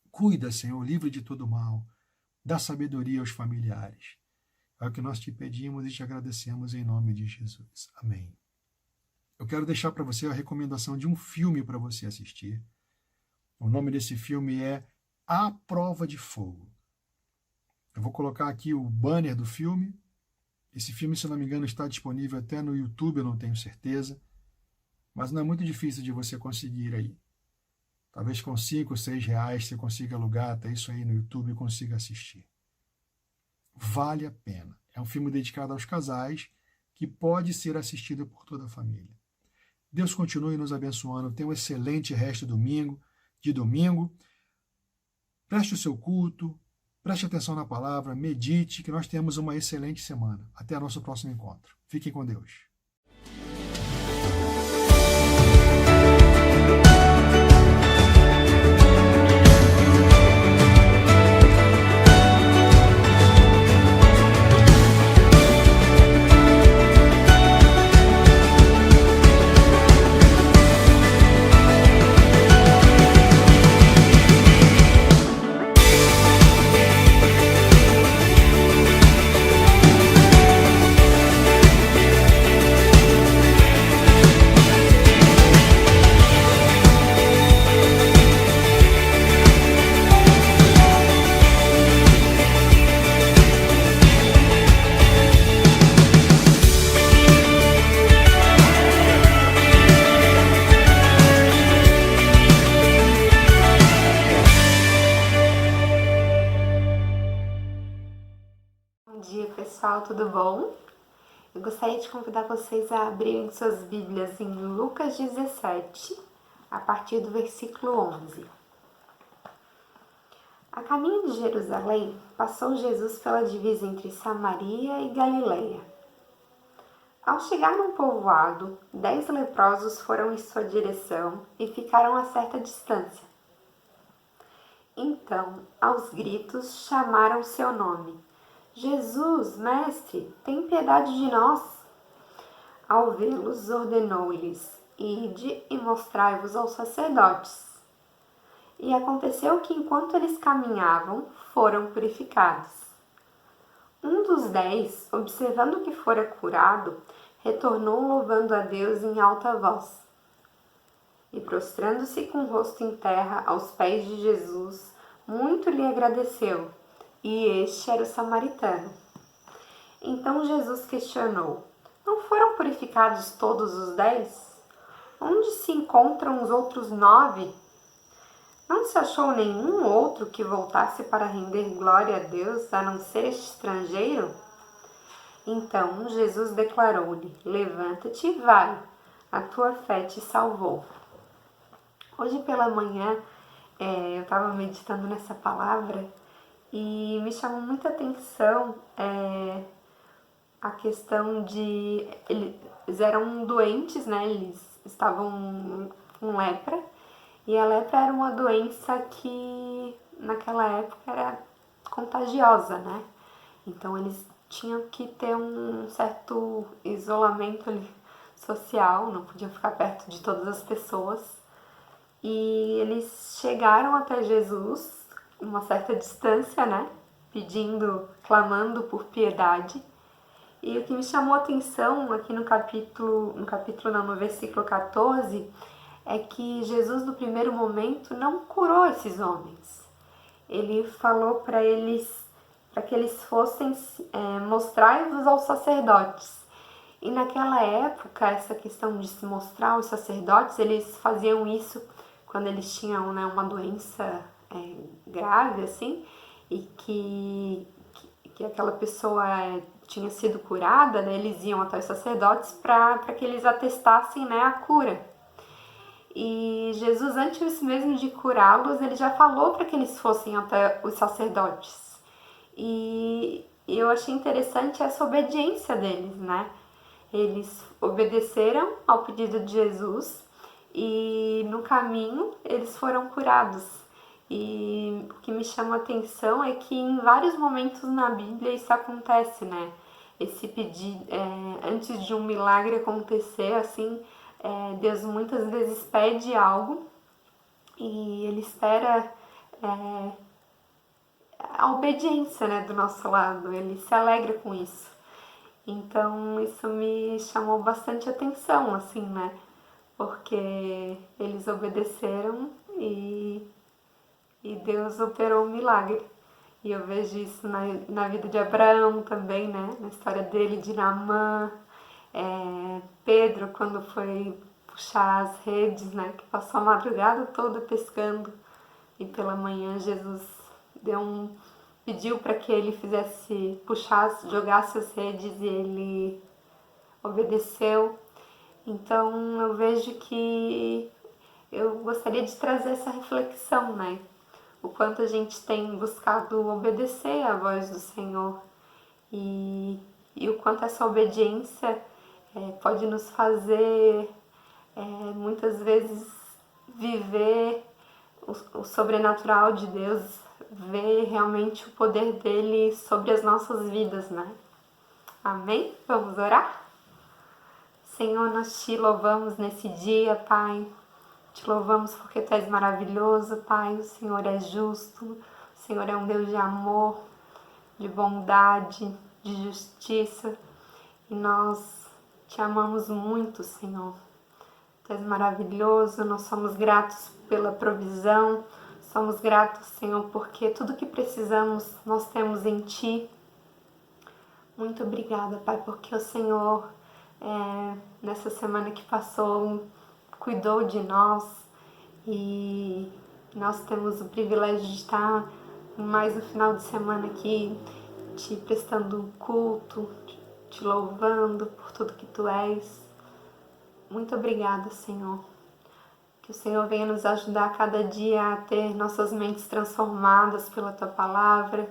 Cuida, Senhor, livre de todo mal. Dá sabedoria aos familiares. É o que nós te pedimos e te agradecemos em nome de Jesus. Amém. Eu quero deixar para você a recomendação de um filme para você assistir. O nome desse filme é A Prova de Fogo. Eu vou colocar aqui o banner do filme. Esse filme, se não me engano, está disponível até no YouTube, eu não tenho certeza. Mas não é muito difícil de você conseguir aí. Talvez com 5 ou 6 reais você consiga alugar até isso aí no YouTube e consiga assistir. Vale a pena. É um filme dedicado aos casais que pode ser assistido por toda a família. Deus continue nos abençoando. Tenha um excelente resto de domingo. Preste o seu culto. Preste atenção na palavra. Medite. Que nós tenhamos uma excelente semana. Até o nosso próximo encontro. Fiquem com Deus. tudo bom? Eu gostaria de convidar vocês a abrirem suas Bíblias em Lucas 17, a partir do versículo 11. A caminho de Jerusalém, passou Jesus pela divisa entre Samaria e Galileia. Ao chegar num povoado, 10 leprosos foram em sua direção e ficaram a certa distância. Então, aos gritos, chamaram seu nome. Jesus, mestre, tem piedade de nós. Ao vê-los, ordenou-lhes: ide e mostrai-vos aos sacerdotes. E aconteceu que, enquanto eles caminhavam, foram purificados. Um dos 10, observando que fora curado, retornou louvando a Deus em alta voz. E prostrando-se com o rosto em terra aos pés de Jesus, muito lhe agradeceu. E este era o samaritano. Então Jesus questionou: não foram purificados todos os 10? Onde se encontram os outros 9? Não se achou nenhum outro que voltasse para render glória a Deus, a não ser este estrangeiro? Então Jesus declarou-lhe: levanta-te e vai, a tua fé te salvou. Hoje pela manhã eu estava meditando nessa palavra e me chamou muita atenção a questão de... Eles eram doentes, né? Eles estavam com lepra, e a lepra era uma doença que naquela época era contagiosa, né? Então eles tinham que ter um certo isolamento ali social, não podiam ficar perto de todas as pessoas. E eles chegaram até Jesus, uma certa distância, né? Pedindo, clamando por piedade. E o que me chamou a atenção aqui no versículo 14, é que Jesus, no primeiro momento, não curou esses homens. Ele falou para que eles fossem mostrai-vos aos sacerdotes. E naquela época, essa questão de se mostrar aos sacerdotes, eles faziam isso quando eles tinham, né, uma doença grave, assim, e que aquela pessoa tinha sido curada, né, eles iam até os sacerdotes para que eles atestassem, né, a cura. E Jesus, antes mesmo de curá-los, ele já falou para que eles fossem até os sacerdotes. E eu achei interessante essa obediência deles, né? Eles obedeceram ao pedido de Jesus e no caminho eles foram curados. E o que me chama a atenção é que em vários momentos na Bíblia isso acontece, né? Esse pedido, antes de um milagre acontecer, assim, Deus muitas vezes pede algo e Ele espera a obediência, né, do nosso lado. Ele se alegra com isso. Então isso me chamou bastante atenção, assim, né? Porque eles obedeceram e Deus operou um milagre. E eu vejo isso na vida de Abraão também, né? Na história dele, de Naamã, Pedro, quando foi puxar as redes, né? Que passou a madrugada toda pescando. E pela manhã Jesus pediu para que ele jogasse as redes, e ele obedeceu. Então eu vejo que eu gostaria de trazer essa reflexão, né? O quanto a gente tem buscado obedecer à voz do Senhor e o quanto essa obediência pode nos fazer muitas vezes viver o sobrenatural de Deus, ver realmente o poder dele sobre as nossas vidas, né? Amém? Vamos orar? Senhor, nós te louvamos nesse dia, Pai. Te louvamos porque Tu és maravilhoso, Pai. O Senhor é justo. O Senhor é um Deus de amor, de bondade, de justiça. E nós Te amamos muito, Senhor. Tu és maravilhoso. Nós somos gratos pela provisão. Somos gratos, Senhor, porque tudo que precisamos nós temos em Ti. Muito obrigada, Pai, porque o Senhor, nessa semana que passou, cuidou de nós e nós temos o privilégio de estar mais no final de semana aqui, te prestando culto, te louvando por tudo que tu és. Muito obrigada, Senhor. Que o Senhor venha nos ajudar a cada dia a ter nossas mentes transformadas pela tua palavra,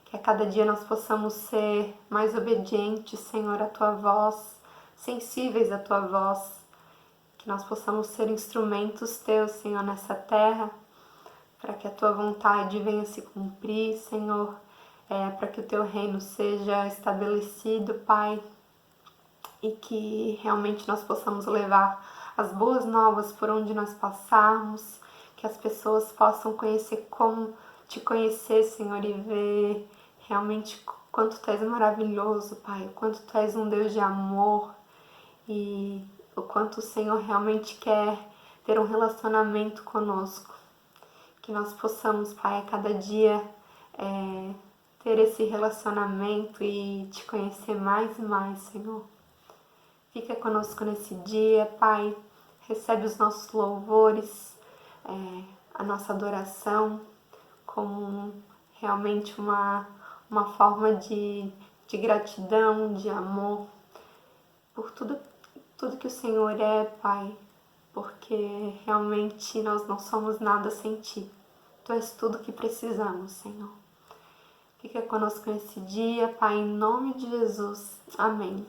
que a cada dia nós possamos ser mais obedientes, Senhor, à tua voz, sensíveis à tua voz, que nós possamos ser instrumentos teus, Senhor, nessa terra, para que a tua vontade venha se cumprir, Senhor, para que o teu reino seja estabelecido, Pai, e que realmente nós possamos levar as boas novas por onde nós passarmos, que as pessoas possam conhecer como te conhecer, Senhor, e ver realmente quanto tu és maravilhoso, Pai, o quanto tu és um Deus de amor e o quanto o Senhor realmente quer ter um relacionamento conosco. Que nós possamos, Pai, a cada dia ter esse relacionamento e te conhecer mais e mais, Senhor. Fica conosco nesse dia, Pai. Recebe os nossos louvores, a nossa adoração, como realmente uma forma de gratidão, de amor, por tudo que o Senhor é, Pai, porque realmente nós não somos nada sem Ti. Tu és tudo que precisamos, Senhor. Fica conosco nesse dia, Pai, em nome de Jesus. Amém.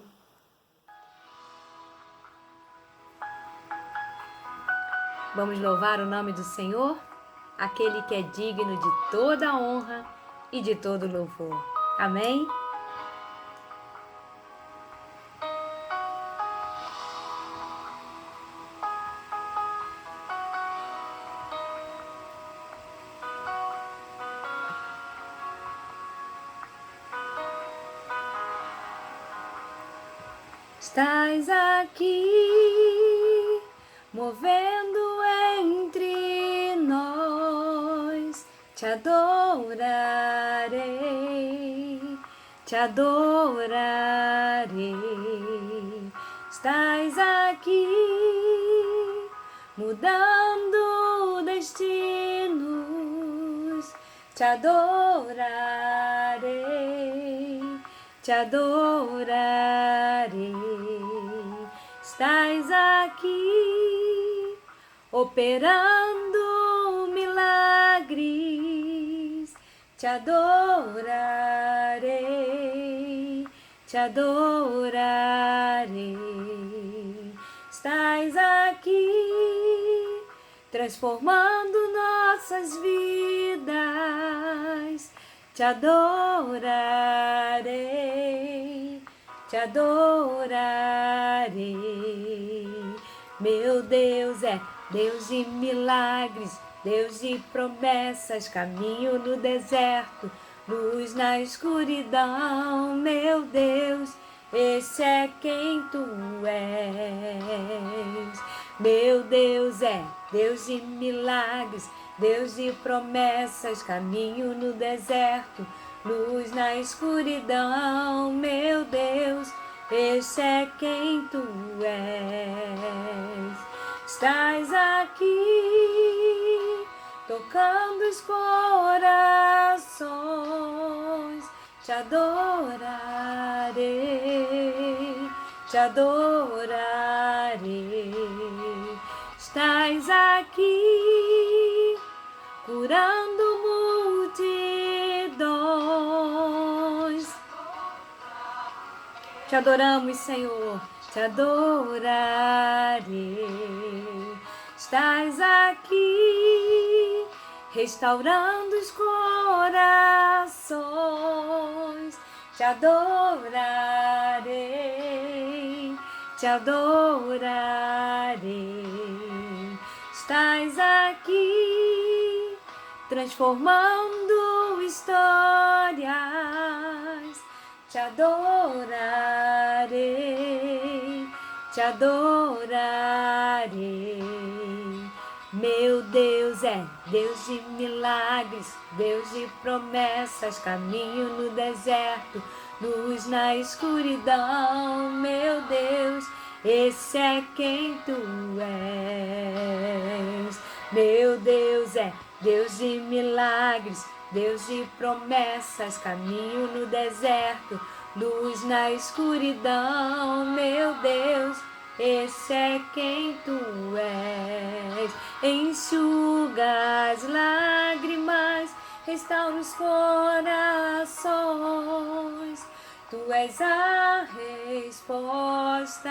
Vamos louvar o nome do Senhor, aquele que é digno de toda a honra e de todo louvor. Amém? Estás aqui, movendo entre nós, te adorarei, te adorarei. Estás aqui, mudando destinos, te adorarei, te adorarei. Estás aqui, operando milagres, te adorarei, te adorarei. Estás aqui, transformando nossas vidas, te adorarei, te adorarei. Meu Deus é Deus de milagres, Deus de promessas, caminho no deserto, luz na escuridão. Meu Deus, esse é quem tu és. Meu Deus é Deus de milagres, Deus de promessas, caminho no deserto, luz na escuridão. Meu Deus, esse é quem tu és. Estás aqui, tocando os corações, te adorarei, te adorarei. Estás aqui, curando multidões. Te adoramos, Senhor, te adorarei. Estás aqui, restaurando os corações. Te adorarei, te adorarei. Estás aqui, transformando histórias. Te adorarei, te adorarei. Meu Deus é Deus de milagres, Deus de promessas, caminho no deserto, luz na escuridão. Meu Deus, esse é quem tu és. Meu Deus é Deus de milagres, Deus de promessas, caminho no deserto, luz na escuridão, meu Deus, esse é quem tu és. Enxuga as lágrimas, restaura os corações, tu és a resposta,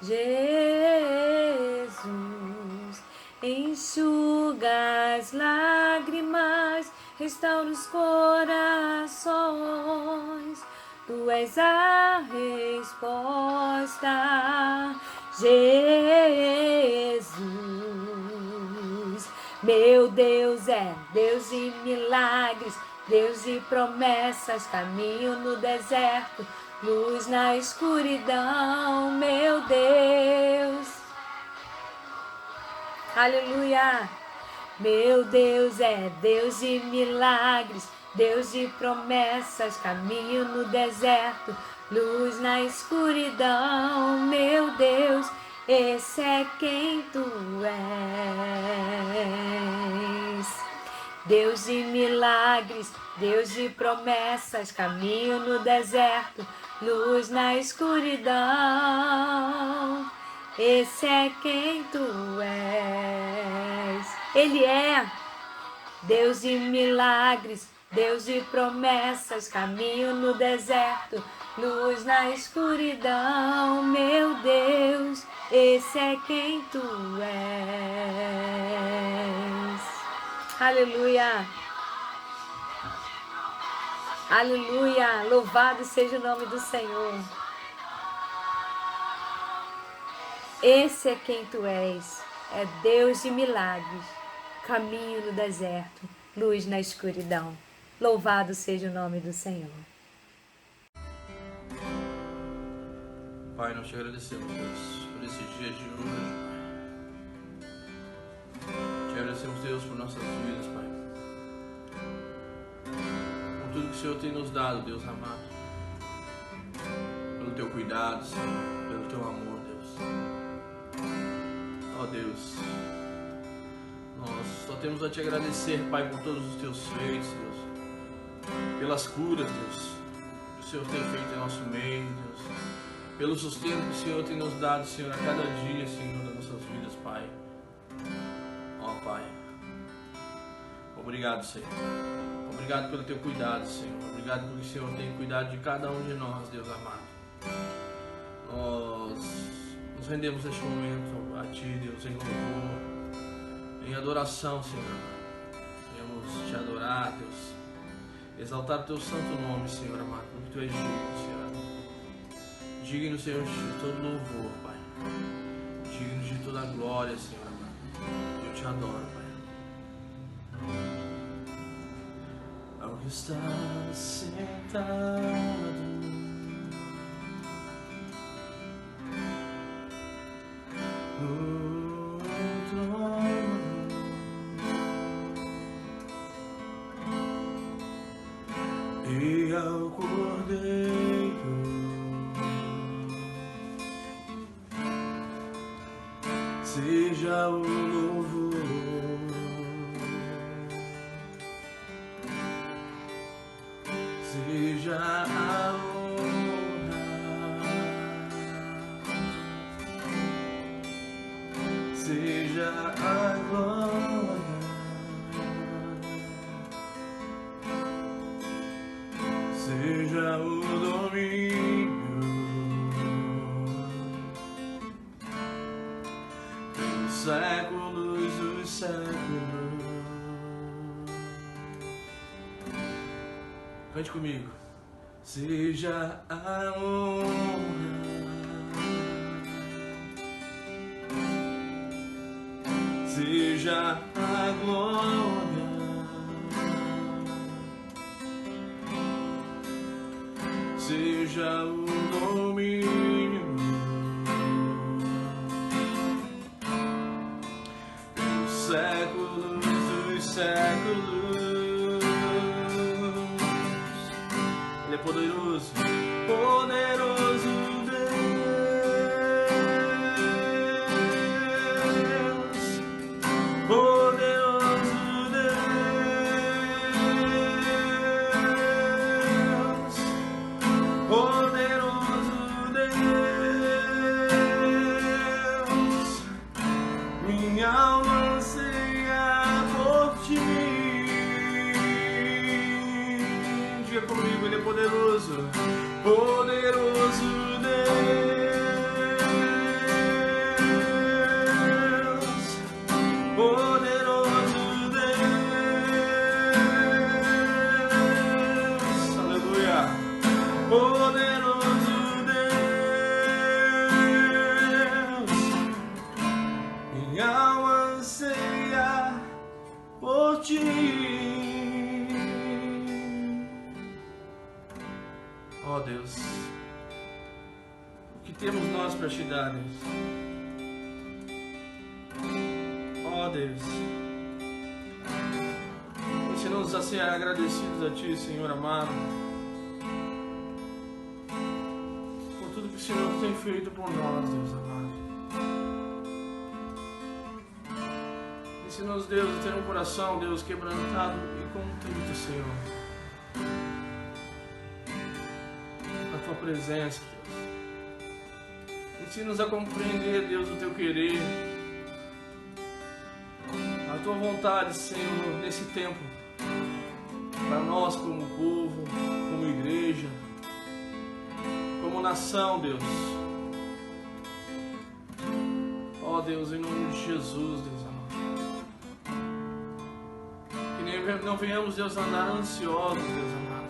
Jesus. Enxuga as lágrimas, restaura os corações, tu és a resposta, Jesus. Meu Deus é Deus de milagres, Deus de promessas, caminho no deserto, luz na escuridão, meu Deus. Aleluia! Meu Deus é Deus de milagres, Deus de promessas, caminho no deserto, luz na escuridão, meu Deus, esse é quem tu és. Deus de milagres, Deus de promessas, caminho no deserto, luz na escuridão, esse é quem tu és. Ele é Deus de milagres, Deus de promessas, caminho no deserto, luz na escuridão, meu Deus, esse é quem tu és. Aleluia! Aleluia! Louvado seja o nome do Senhor. Esse é quem tu és, é Deus de milagres, caminho no deserto, luz na escuridão. Louvado seja o nome do Senhor. Pai, nós te agradecemos, Deus, por esse dia de hoje, Pai. Te agradecemos, Deus, por nossas vidas, Pai. Por tudo que o Senhor tem nos dado, Deus amado. Pelo teu cuidado, Senhor, pelo teu amor, Deus. Ó Deus, nós só temos a te agradecer, Pai, por todos os teus feitos, Deus. Pelas curas, Deus, que o Senhor tem feito em nosso meio, Deus. Pelo sustento que o Senhor tem nos dado, Senhor, a cada dia, Senhor, das nossas vidas, Pai. Ó Pai, obrigado, Senhor. Obrigado pelo teu cuidado, Senhor. Obrigado porque o Senhor tem cuidado de cada um de nós, Deus amado. Nós nos rendemos neste momento a Ti, Deus, em louvor, em adoração, Senhor. Queremos Te adorar, Deus. Exaltar o Teu santo nome, Senhor amado, porque Tu és digno, Senhor amado. Digno, Senhor, de todo louvor, Pai. Digno de toda glória, Senhor amado. Eu Te adoro, Pai. Ao que está sentado no trono, e ao Cordeiro seja o louvor, seja a honra, seja a glória, seja o domínio pelos séculos dos séculos. Cante comigo. Seja a honra, seja a glória, seja o domínio pelos séculos dos séculos. Ele é poderoso, poderoso Deus, poderoso Deus, poderoso, poderoso Deus, poderoso Deus, aleluia, poderoso Deus, minha alma anseia por ti. Ó Deus, o que temos nós para te dar, Deus? Ó Deus, ensina-nos a ser agradecidos a Ti, Senhor amado, por tudo que o Senhor tem feito por nós, Deus amado. Ensina-nos, Deus, a ter um coração, Deus, quebrantado e contrito, Senhor, na Tua presença, Deus. Ensina-nos a compreender, Deus, o Teu querer, a Tua vontade, Senhor, nesse tempo, para nós como povo, como igreja, como nação, Deus. Ó Deus, em nome de Jesus, Deus amado. Que não venhamos, Deus, andar ansiosos, Deus amado.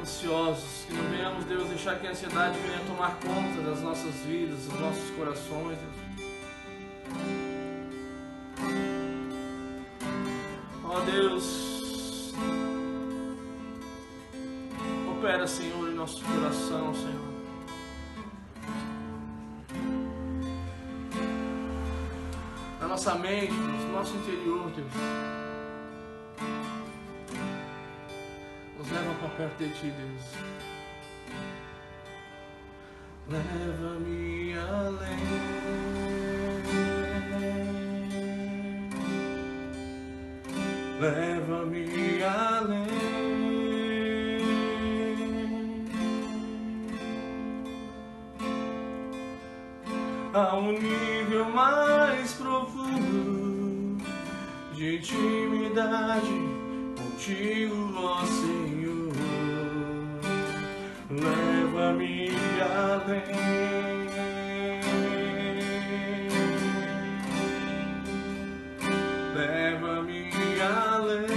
Ansiosos, que não venhamos, Deus, deixar que a ansiedade venha tomar conta das nossas vidas, dos nossos corações, Deus. Ó Deus, opera, Senhor, em nosso coração, Senhor. Na nossa mente, Deus, no nosso interior, Deus. Nos leva para perto de Ti, Deus. Leva-me além. Leva-me além. A um nível mais profundo de intimidade contigo, ó Senhor. Leva-me além. Leva-me além.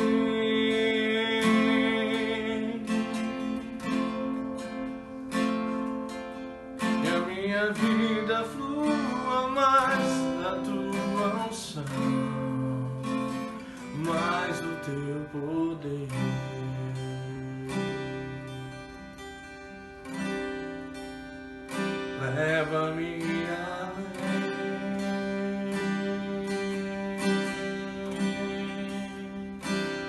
Que a minha vida flua mais da Tua unção, mais do Teu poder. Leva-me além.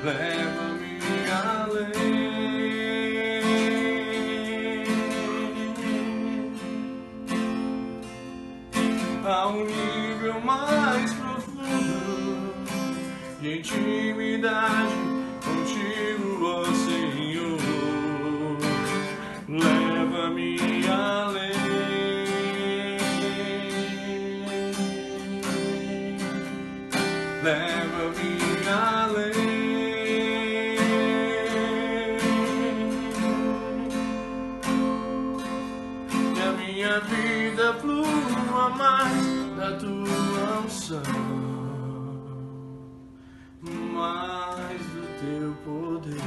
Leva-me além. A um nível mais profundo de intimidade contigo, ó Senhor. Leva-me além. Leva-me além. Que a minha vida flua mais da Tua unção, mais do Teu poder.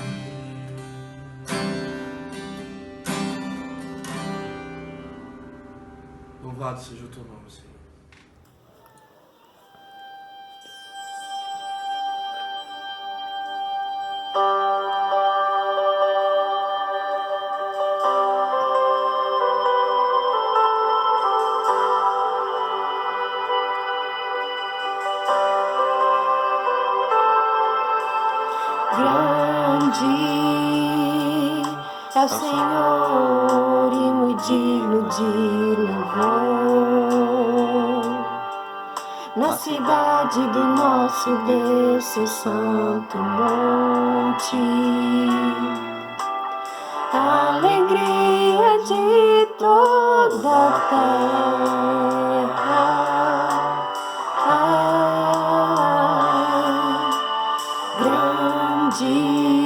Louvado seja o Teu nome, Senhor. Grande é o Senhor e muito digno de louvor. Na cidade do nosso Deus, seu santo monte, a alegria de toda a terra. Grande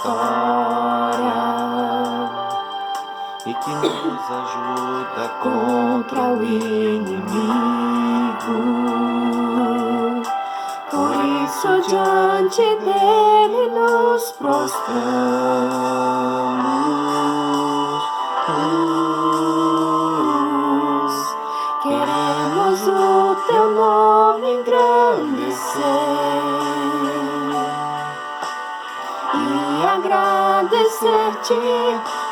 vitória e que nos ajuda contra o inimigo. Por isso diante dele nos prostramos. Queremos o teu nome engrandecer e agradecer-te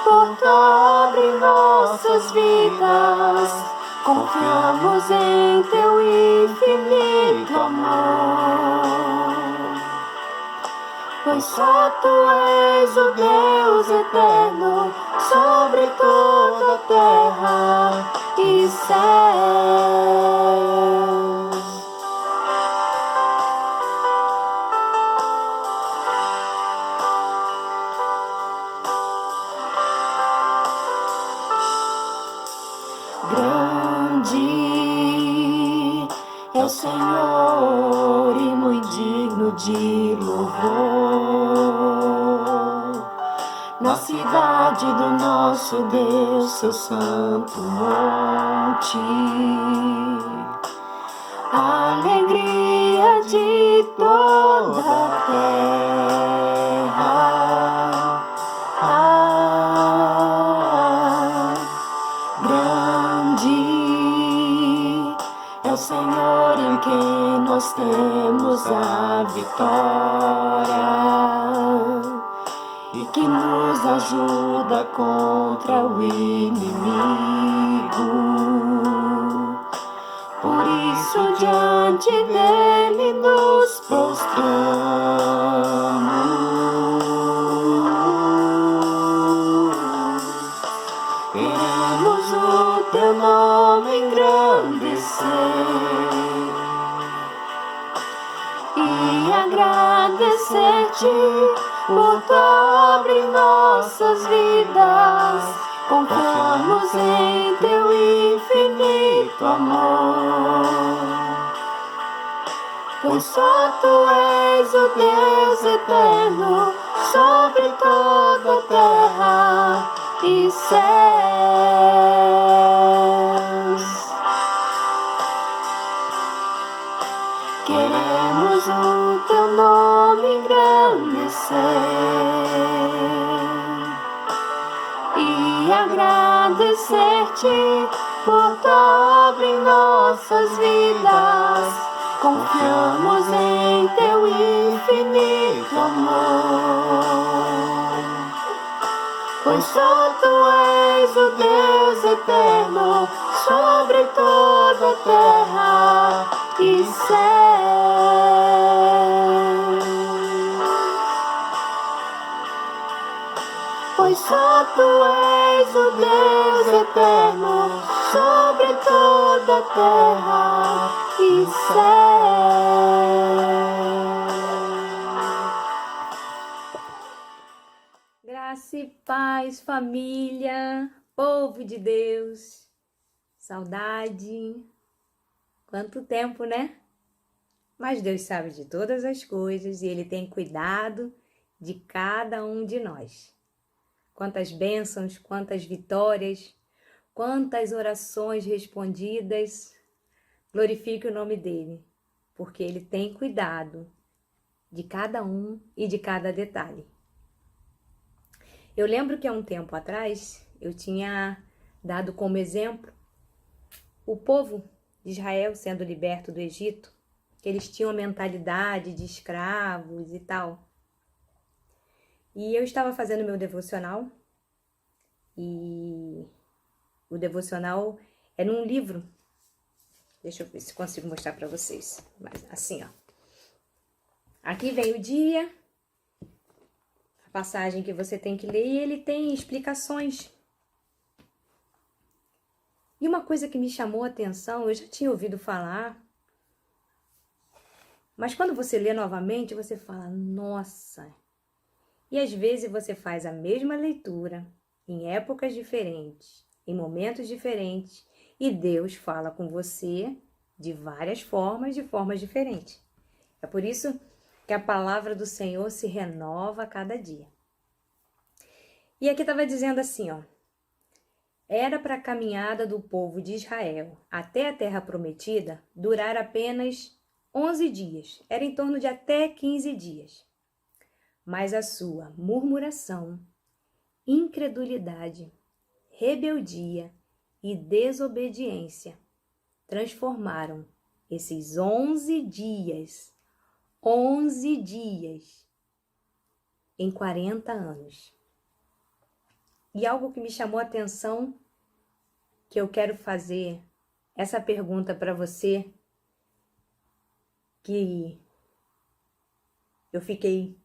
por tua obra em nossas vidas. Confiamos em teu infinito amor, pois só tu és o Deus eterno sobre toda a terra e céus. Grande é o Senhor e muito digno de louvor. Na cidade do nosso Deus, seu santo monte, a alegria de toda a terra. Grande é o Senhor em quem nós temos a vitória e que nos ajuda contra o inimigo. Por isso diante dele nos prostramos. Queremos o teu nome engrandecer e agradecer-te por tua obra em nossas vidas. Confiamos em teu infinito amor, pois só tu és o Deus eterno sobre toda a terra e céus. Queremos o teu nome engrandecer e agradecer-te por tua obra em nossas vidas. Confiamos em teu infinito amor, pois só tu és o Deus eterno sobre toda a terra e céus. Pois só tu és o Deus eterno sobre toda a terra e céus. Graça e paz, família, povo de Deus, saudade, quanto tempo, né? Mas Deus sabe de todas as coisas e Ele tem cuidado de cada um de nós. Quantas bênçãos, quantas vitórias, quantas orações respondidas. Glorifique o nome dEle, porque Ele tem cuidado de cada um e de cada detalhe. Eu lembro que há um tempo atrás, eu tinha dado como exemplo o povo de Israel sendo liberto do Egito, que eles tinham mentalidade de escravos e tal. E eu estava fazendo meu devocional, e o devocional é num livro. Deixa eu ver se consigo mostrar para vocês. Mas assim, ó. Aqui vem o dia, a passagem que você tem que ler, e ele tem explicações. E uma coisa que me chamou a atenção, eu já tinha ouvido falar, mas quando você lê novamente, você fala, nossa! E às vezes você faz a mesma leitura, em épocas diferentes, em momentos diferentes, e Deus fala com você de várias formas, de formas diferentes. É por isso que a palavra do Senhor se renova a cada dia. E aqui estava dizendo assim, ó. Era para a caminhada do povo de Israel até a terra prometida durar apenas 11 dias. Era em torno de até 15 dias. Mas a sua murmuração, incredulidade, rebeldia e desobediência transformaram esses 11 dias em 40 anos. E algo que me chamou a atenção, que eu quero fazer essa pergunta para você, que eu fiquei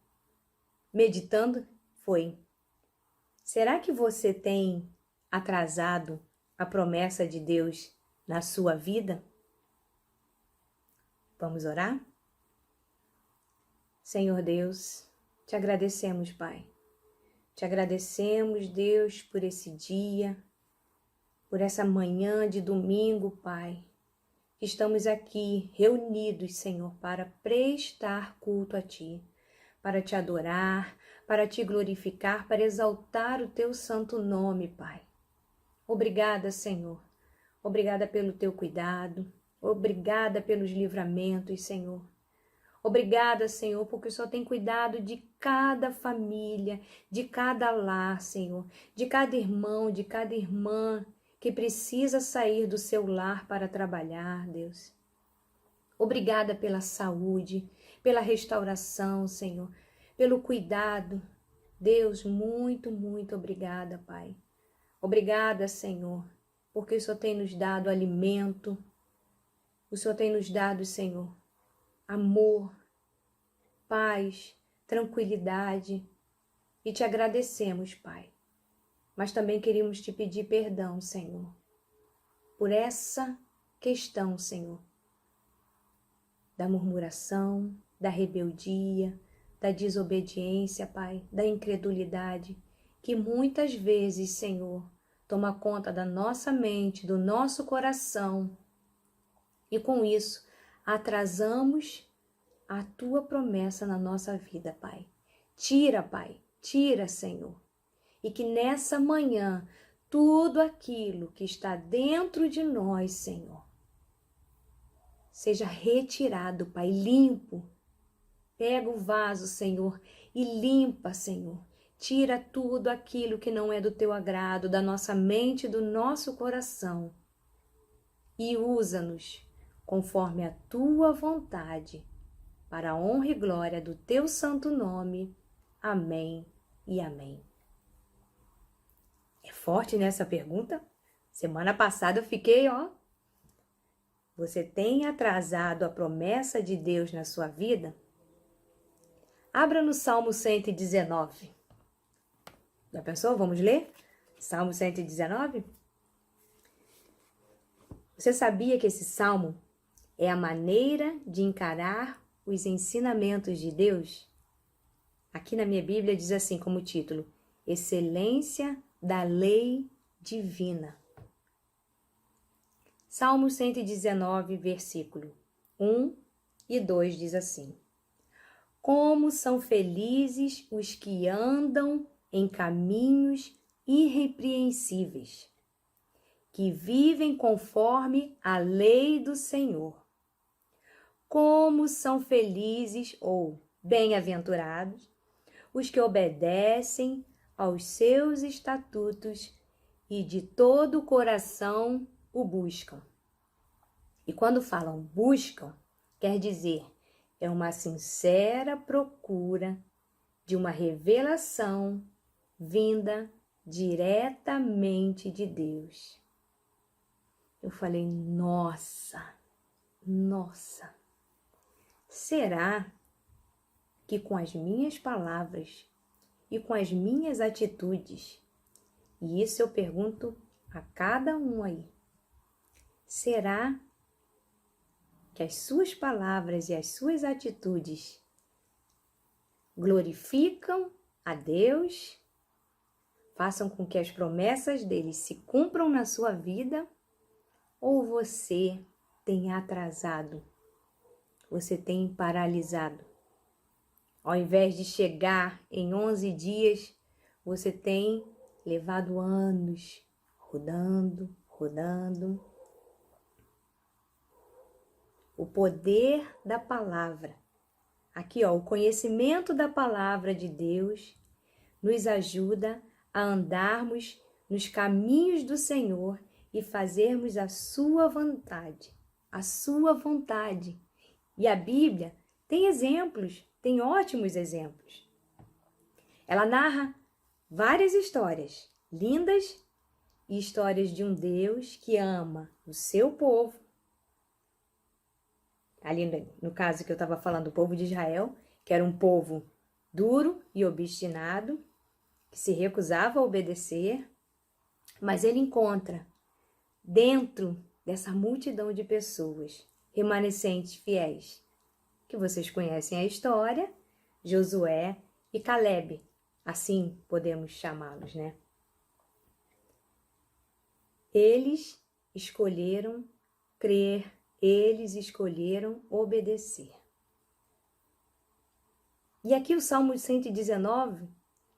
meditando, foi: será que você tem atrasado a promessa de Deus na sua vida? Vamos orar? Senhor Deus, te agradecemos, Pai. Te agradecemos, Deus, por esse dia, por essa manhã de domingo, Pai. Estamos aqui reunidos, Senhor, para prestar culto a Ti, para Te adorar, para Te glorificar, para exaltar o Teu santo nome, Pai. Obrigada, Senhor. Obrigada pelo Teu cuidado. Obrigada pelos livramentos, Senhor. Obrigada, Senhor, porque o Senhor tem cuidado de cada família, de cada lar, Senhor, de cada irmão, de cada irmã que precisa sair do seu lar para trabalhar, Deus. Obrigada pela saúde, pela restauração, Senhor, pelo cuidado. Deus, muito, muito obrigada, Pai. Obrigada, Senhor, porque o Senhor tem nos dado alimento, o Senhor tem nos dado, Senhor, amor, paz, tranquilidade, e te agradecemos, Pai. Mas também queríamos te pedir perdão, Senhor, por essa questão, Senhor, da murmuração, da rebeldia, da desobediência, Pai, da incredulidade, que muitas vezes, Senhor, toma conta da nossa mente, do nosso coração, e com isso atrasamos a Tua promessa na nossa vida, Pai. Tira, Pai, tira, Senhor. E que nessa manhã, tudo aquilo que está dentro de nós, Senhor, seja retirado, Pai, limpo. Pega o vaso, Senhor, e limpa, Senhor. Tira tudo aquilo que não é do Teu agrado, da nossa mente, do nosso coração. E usa-nos conforme a Tua vontade, para a honra e glória do Teu santo nome. Amém e amém. É forte nessa pergunta? Semana passada eu fiquei, ó. Você tem atrasado a promessa de Deus na sua vida? Abra no Salmo 119. Já pensou? Vamos ler? Salmo 119? Você sabia que esse salmo é a maneira de encarar os ensinamentos de Deus? Aqui na minha Bíblia diz assim como título: Excelência da Lei Divina. Salmo 119, versículo 1 e 2 diz assim: Como são felizes os que andam em caminhos irrepreensíveis, que vivem conforme a lei do Senhor. Como são felizes ou bem-aventurados os que obedecem aos seus estatutos e de todo o coração o buscam. E quando falam buscam, quer dizer, é uma sincera procura de uma revelação vinda diretamente de Deus. Eu falei, nossa, será que com as minhas palavras e com as minhas atitudes, e isso eu pergunto a cada um aí, será que as suas palavras e as suas atitudes glorificam a Deus, façam com que as promessas dele se cumpram na sua vida, ou você tem atrasado, você tem paralisado? Ao invés de chegar em 11 dias, você tem levado anos rodando. O poder da palavra. Aqui, ó, o conhecimento da palavra de Deus nos ajuda a andarmos nos caminhos do Senhor e fazermos a sua vontade. A sua vontade. E a Bíblia tem exemplos, tem ótimos exemplos. Ela narra várias histórias lindas e histórias de um Deus que ama o seu povo. Ali no caso que eu estava falando, o povo de Israel, que era um povo duro e obstinado, que se recusava a obedecer, mas ele encontra dentro dessa multidão de pessoas, remanescentes fiéis, que vocês conhecem a história, Josué e Calebe, assim podemos chamá-los, né? Eles escolheram crer, eles escolheram obedecer. E aqui o Salmo 119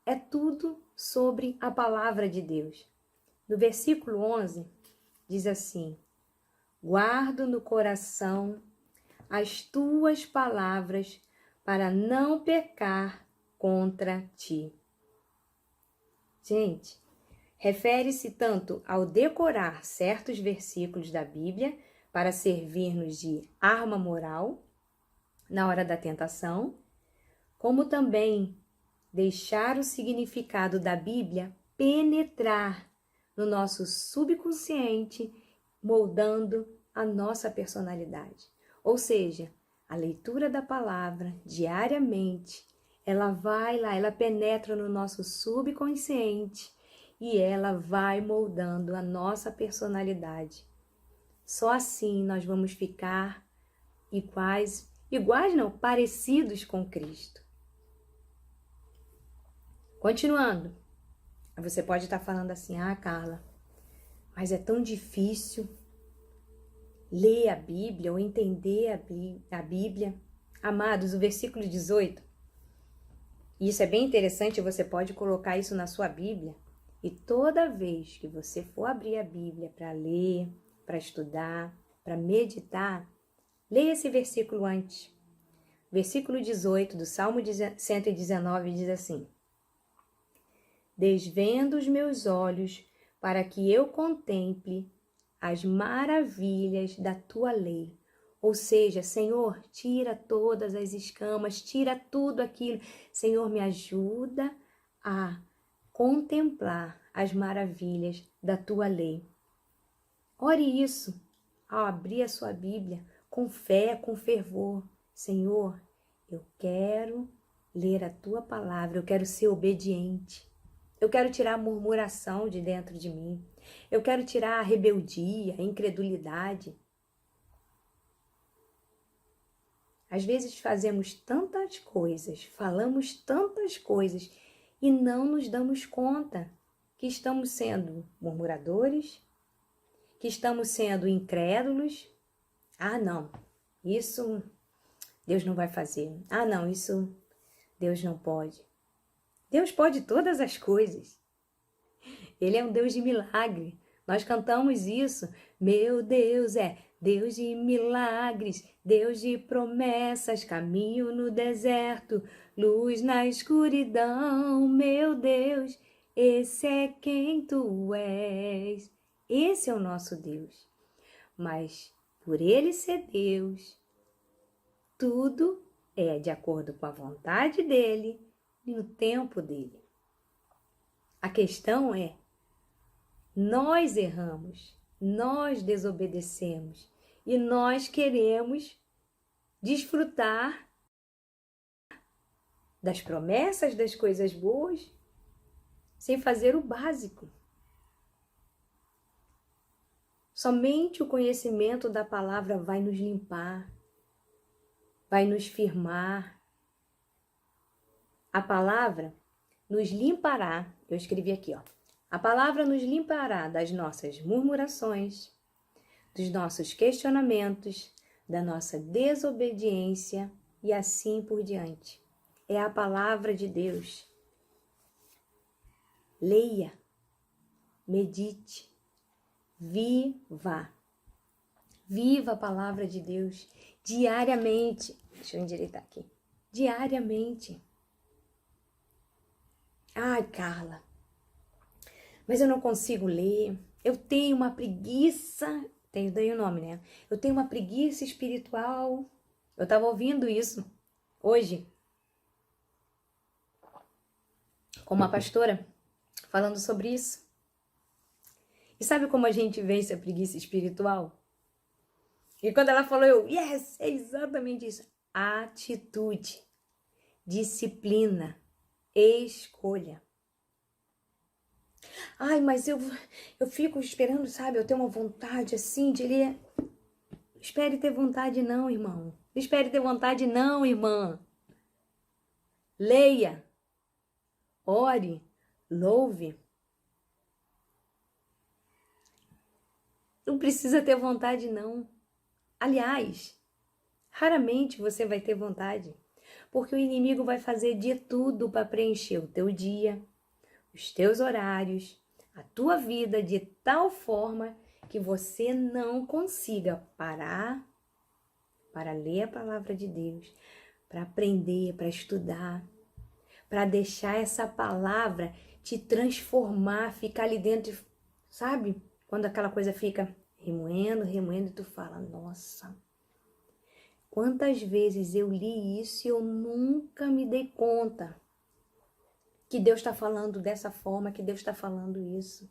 é tudo sobre a palavra de Deus. No versículo 11, diz assim: guardo no coração as tuas palavras para não pecar contra ti. Gente, refere-se tanto ao decorar certos versículos da Bíblia para servir-nos de arma moral na hora da tentação, como também deixar o significado da Bíblia penetrar no nosso subconsciente, moldando a nossa personalidade. Ou seja, a leitura da palavra diariamente, ela vai lá, ela penetra no nosso subconsciente e ela vai moldando a nossa personalidade. Só assim nós vamos ficar iguais não, parecidos com Cristo. Continuando, você pode estar falando assim: ah, Carla, mas é tão difícil ler a Bíblia ou entender a Bíblia. Amados, o versículo 18, isso é bem interessante, você pode colocar isso na sua Bíblia e toda vez que você for abrir a Bíblia para ler, para estudar, para meditar, leia esse versículo antes. Versículo 18 do Salmo 119 diz assim: desvendo os meus olhos para que eu contemple as maravilhas da tua lei. Ou seja, Senhor, tira todas as escamas, tira tudo aquilo. Senhor, me ajuda a contemplar as maravilhas da tua lei. Ore isso ao abrir a sua Bíblia, com fé, com fervor. Senhor, eu quero ler a tua palavra, eu quero ser obediente. Eu quero tirar a murmuração de dentro de mim. Eu quero tirar a rebeldia, a incredulidade. Às vezes fazemos tantas coisas, falamos tantas coisas e não nos damos conta que estamos sendo murmuradores, que estamos sendo incrédulos. Ah, não, isso Deus não vai fazer. Ah, não, isso Deus não pode. Deus pode todas as coisas. Ele é um Deus de milagre. Nós cantamos isso. Meu Deus é Deus de milagres, Deus de promessas, caminho no deserto, luz na escuridão. Meu Deus, esse é quem tu és. Esse é o nosso Deus. Mas por ele ser Deus, tudo é de acordo com a vontade dele e no tempo dele. A questão é, nós erramos, nós desobedecemos e nós queremos desfrutar das promessas, das coisas boas, sem fazer o básico. Somente o conhecimento da palavra vai nos limpar, vai nos firmar. A palavra nos limpará, eu escrevi aqui, ó. A palavra nos limpará das nossas murmurações, dos nossos questionamentos, da nossa desobediência e assim por diante. É a palavra de Deus. leia, medite, viva. Viva a palavra de Deus diariamente. Deixa eu endireitar aqui. Diariamente. Ai, Carla, mas eu não consigo ler. Eu tenho uma preguiça. Dei o nome, né? Eu tenho uma preguiça espiritual. Eu estava ouvindo isso hoje com uma pastora falando sobre isso. E sabe como a gente vence a preguiça espiritual? E quando ela falou, yes, é exatamente isso. Atitude, disciplina, escolha. Ai, mas eu fico esperando, sabe? Eu tenho uma vontade assim de ler. Espere ter vontade não, irmão. Espere ter vontade não, irmã. Leia, ore, louve. Não precisa ter vontade não. Aliás, raramente você vai ter vontade, porque o inimigo vai fazer de tudo para preencher o teu dia, os teus horários, a tua vida de tal forma que você não consiga parar para ler a palavra de Deus, para aprender, para estudar, para deixar essa palavra te transformar, ficar ali dentro, sabe? Quando aquela coisa fica remoendo, e tu fala, nossa, quantas vezes eu li isso e eu nunca me dei conta que Deus está falando dessa forma, que Deus está falando isso.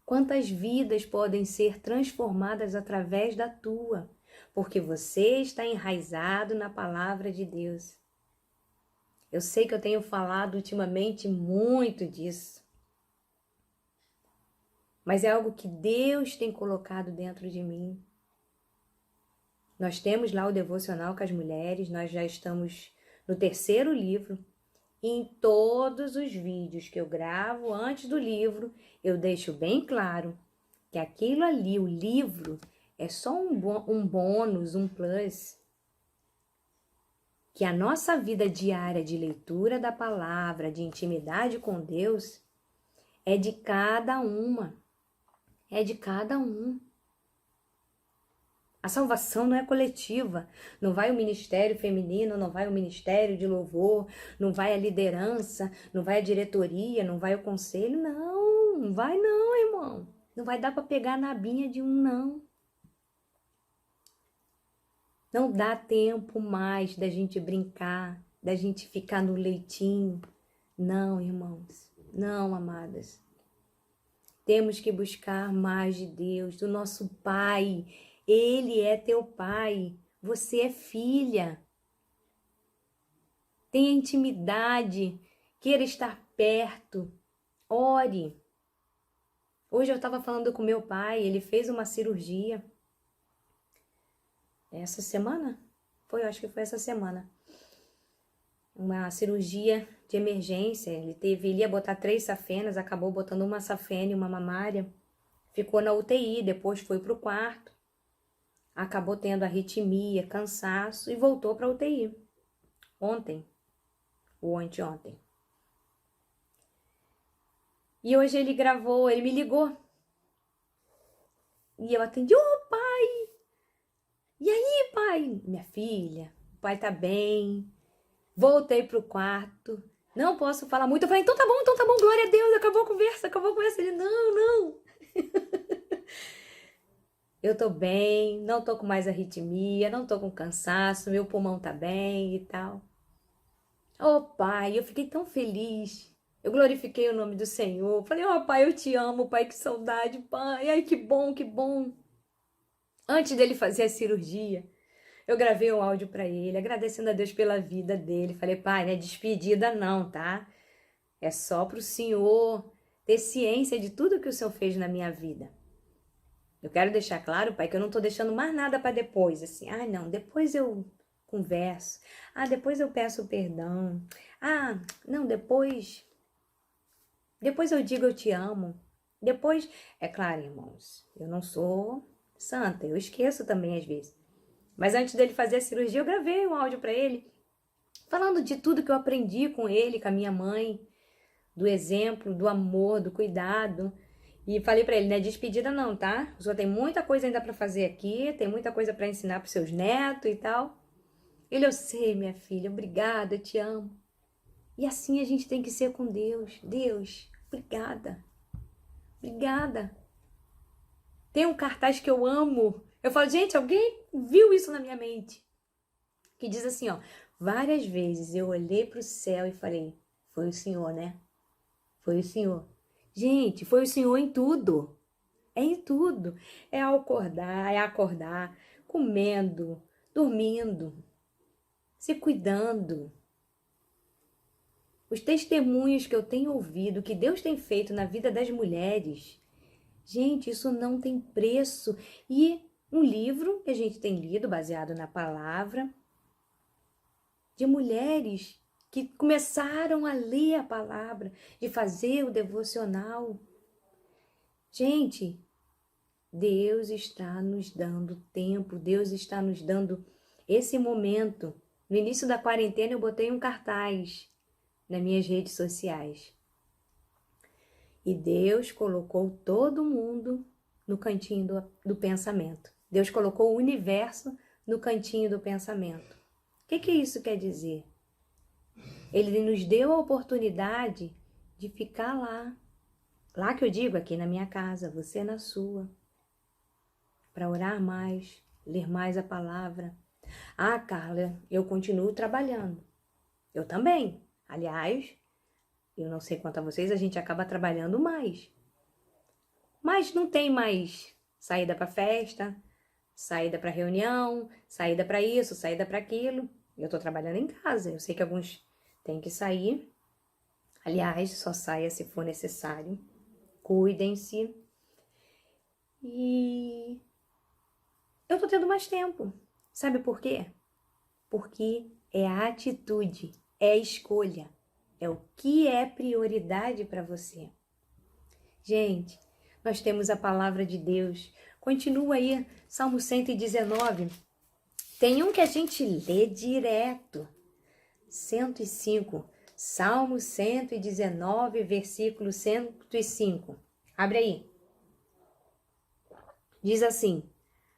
Quantas vidas podem ser transformadas através da tua, porque você está enraizado na palavra de Deus. Eu sei que eu tenho falado ultimamente muito disso, mas é algo que Deus tem colocado dentro de mim. Nós temos lá o devocional com as mulheres, nós já estamos no 3º livro. E em todos os vídeos que eu gravo antes do livro, eu deixo bem claro que aquilo ali, o livro, é só um bônus, um plus. Que a nossa vida diária de leitura da palavra, de intimidade com Deus, é de cada uma. É de cada um. A salvação não é coletiva. Não vai o ministério feminino, não vai o ministério de louvor, não vai a liderança, não vai a diretoria, não vai o conselho. Não vai não, irmão. Não vai dar para pegar na abinha de um, não. Não dá tempo mais da gente brincar, da gente ficar no leitinho. Não, irmãos. Não, amadas. Temos que buscar mais de Deus, do nosso Pai. Ele é teu pai, você é filha. Tenha intimidade, queira estar perto, ore. Hoje eu estava falando com meu pai, ele fez uma cirurgia. Essa semana? Eu acho que foi essa semana. Uma cirurgia de emergência, ele ia botar 3 safenas, acabou botando uma safena e uma mamária. Ficou na UTI, depois foi para o quarto. Acabou tendo arritmia, cansaço e voltou para a UTI. Ontem, ou anteontem. E hoje ele me ligou. E eu atendi, pai! E aí, pai? Minha filha, o pai tá bem. Voltei pro quarto. Não posso falar muito. Eu falei, então tá bom, glória a Deus, acabou a conversa. Ele, não. Eu tô bem, não tô com mais arritmia, não tô com cansaço, meu pulmão tá bem e tal. Pai, eu fiquei tão feliz. Eu glorifiquei o nome do Senhor. Falei, pai, eu te amo, pai, que saudade, pai. Ai, que bom, que bom. Antes dele fazer a cirurgia, eu gravei um áudio para ele, agradecendo a Deus pela vida dele. Falei, pai, não é despedida não, tá? É só pro Senhor ter ciência de tudo que o Senhor fez na minha vida. Eu quero deixar claro, pai, que eu não tô deixando mais nada para depois, assim. Não, depois eu converso. Depois eu peço perdão. Não, depois eu digo eu te amo. Depois, é claro, irmãos, eu não sou santa, eu esqueço também às vezes. Mas antes dele fazer a cirurgia, eu gravei um áudio para ele, falando de tudo que eu aprendi com ele, com a minha mãe, do exemplo, do amor, do cuidado. E falei para ele, não é despedida não, tá? O senhor tem muita coisa ainda para fazer aqui, tem muita coisa para ensinar para seus netos e tal. Ele, eu sei, minha filha, obrigada, eu te amo. E assim a gente tem que ser com Deus. Deus, obrigada. Obrigada. Tem um cartaz que eu amo. Eu falo, gente, alguém viu isso na minha mente? Que diz assim, ó, várias vezes eu olhei para o céu e falei, foi o Senhor, né? Foi o Senhor. Gente, foi o Senhor em tudo. É em tudo. É acordar, comendo, dormindo, se cuidando. Os testemunhos que eu tenho ouvido, que Deus tem feito na vida das mulheres, gente, isso não tem preço. E um livro que a gente tem lido, baseado na palavra, de mulheres que começaram a ler a palavra, de fazer o devocional. Gente, Deus está nos dando tempo, Deus está nos dando esse momento. No início da quarentena eu botei um cartaz nas minhas redes sociais. E Deus colocou todo mundo no cantinho do pensamento. Deus colocou o universo no cantinho do pensamento. O que isso quer dizer? Ele nos deu a oportunidade de ficar lá. Lá que eu digo, aqui na minha casa, você na sua. Para orar mais, ler mais a palavra. Ah, Carla, eu continuo trabalhando. Eu também. Aliás, eu não sei quanto a vocês, a gente acaba trabalhando mais. Mas não tem mais saída para festa, saída para reunião, saída para isso, saída para aquilo. Eu tô trabalhando em casa. Eu sei que alguns têm que sair. Aliás, só saia se for necessário. Cuidem-se. E eu tô tendo mais tempo. Sabe por quê? Porque é a atitude, é a escolha. É o que é prioridade para você. Gente, nós temos a palavra de Deus. Continua aí, Salmo 119. Tem um que a gente lê direto. 105. Salmo 119, versículo 105. Abre aí. Diz assim: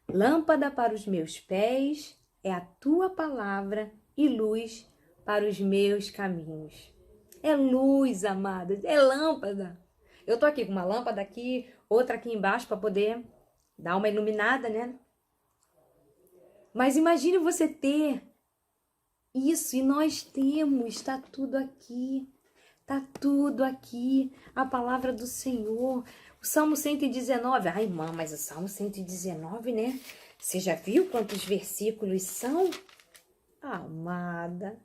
lâmpada para os meus pés é a tua palavra e luz para os meus caminhos. É luz, amadas, é lâmpada. Eu tô aqui com uma lâmpada aqui, outra aqui embaixo para poder dar uma iluminada, né? Mas imagine você ter isso, e nós temos, está tudo aqui. Está tudo aqui, a palavra do Senhor. O Salmo 119, ai, irmã, mas o Salmo 119, né? Você já viu quantos versículos são? Amada,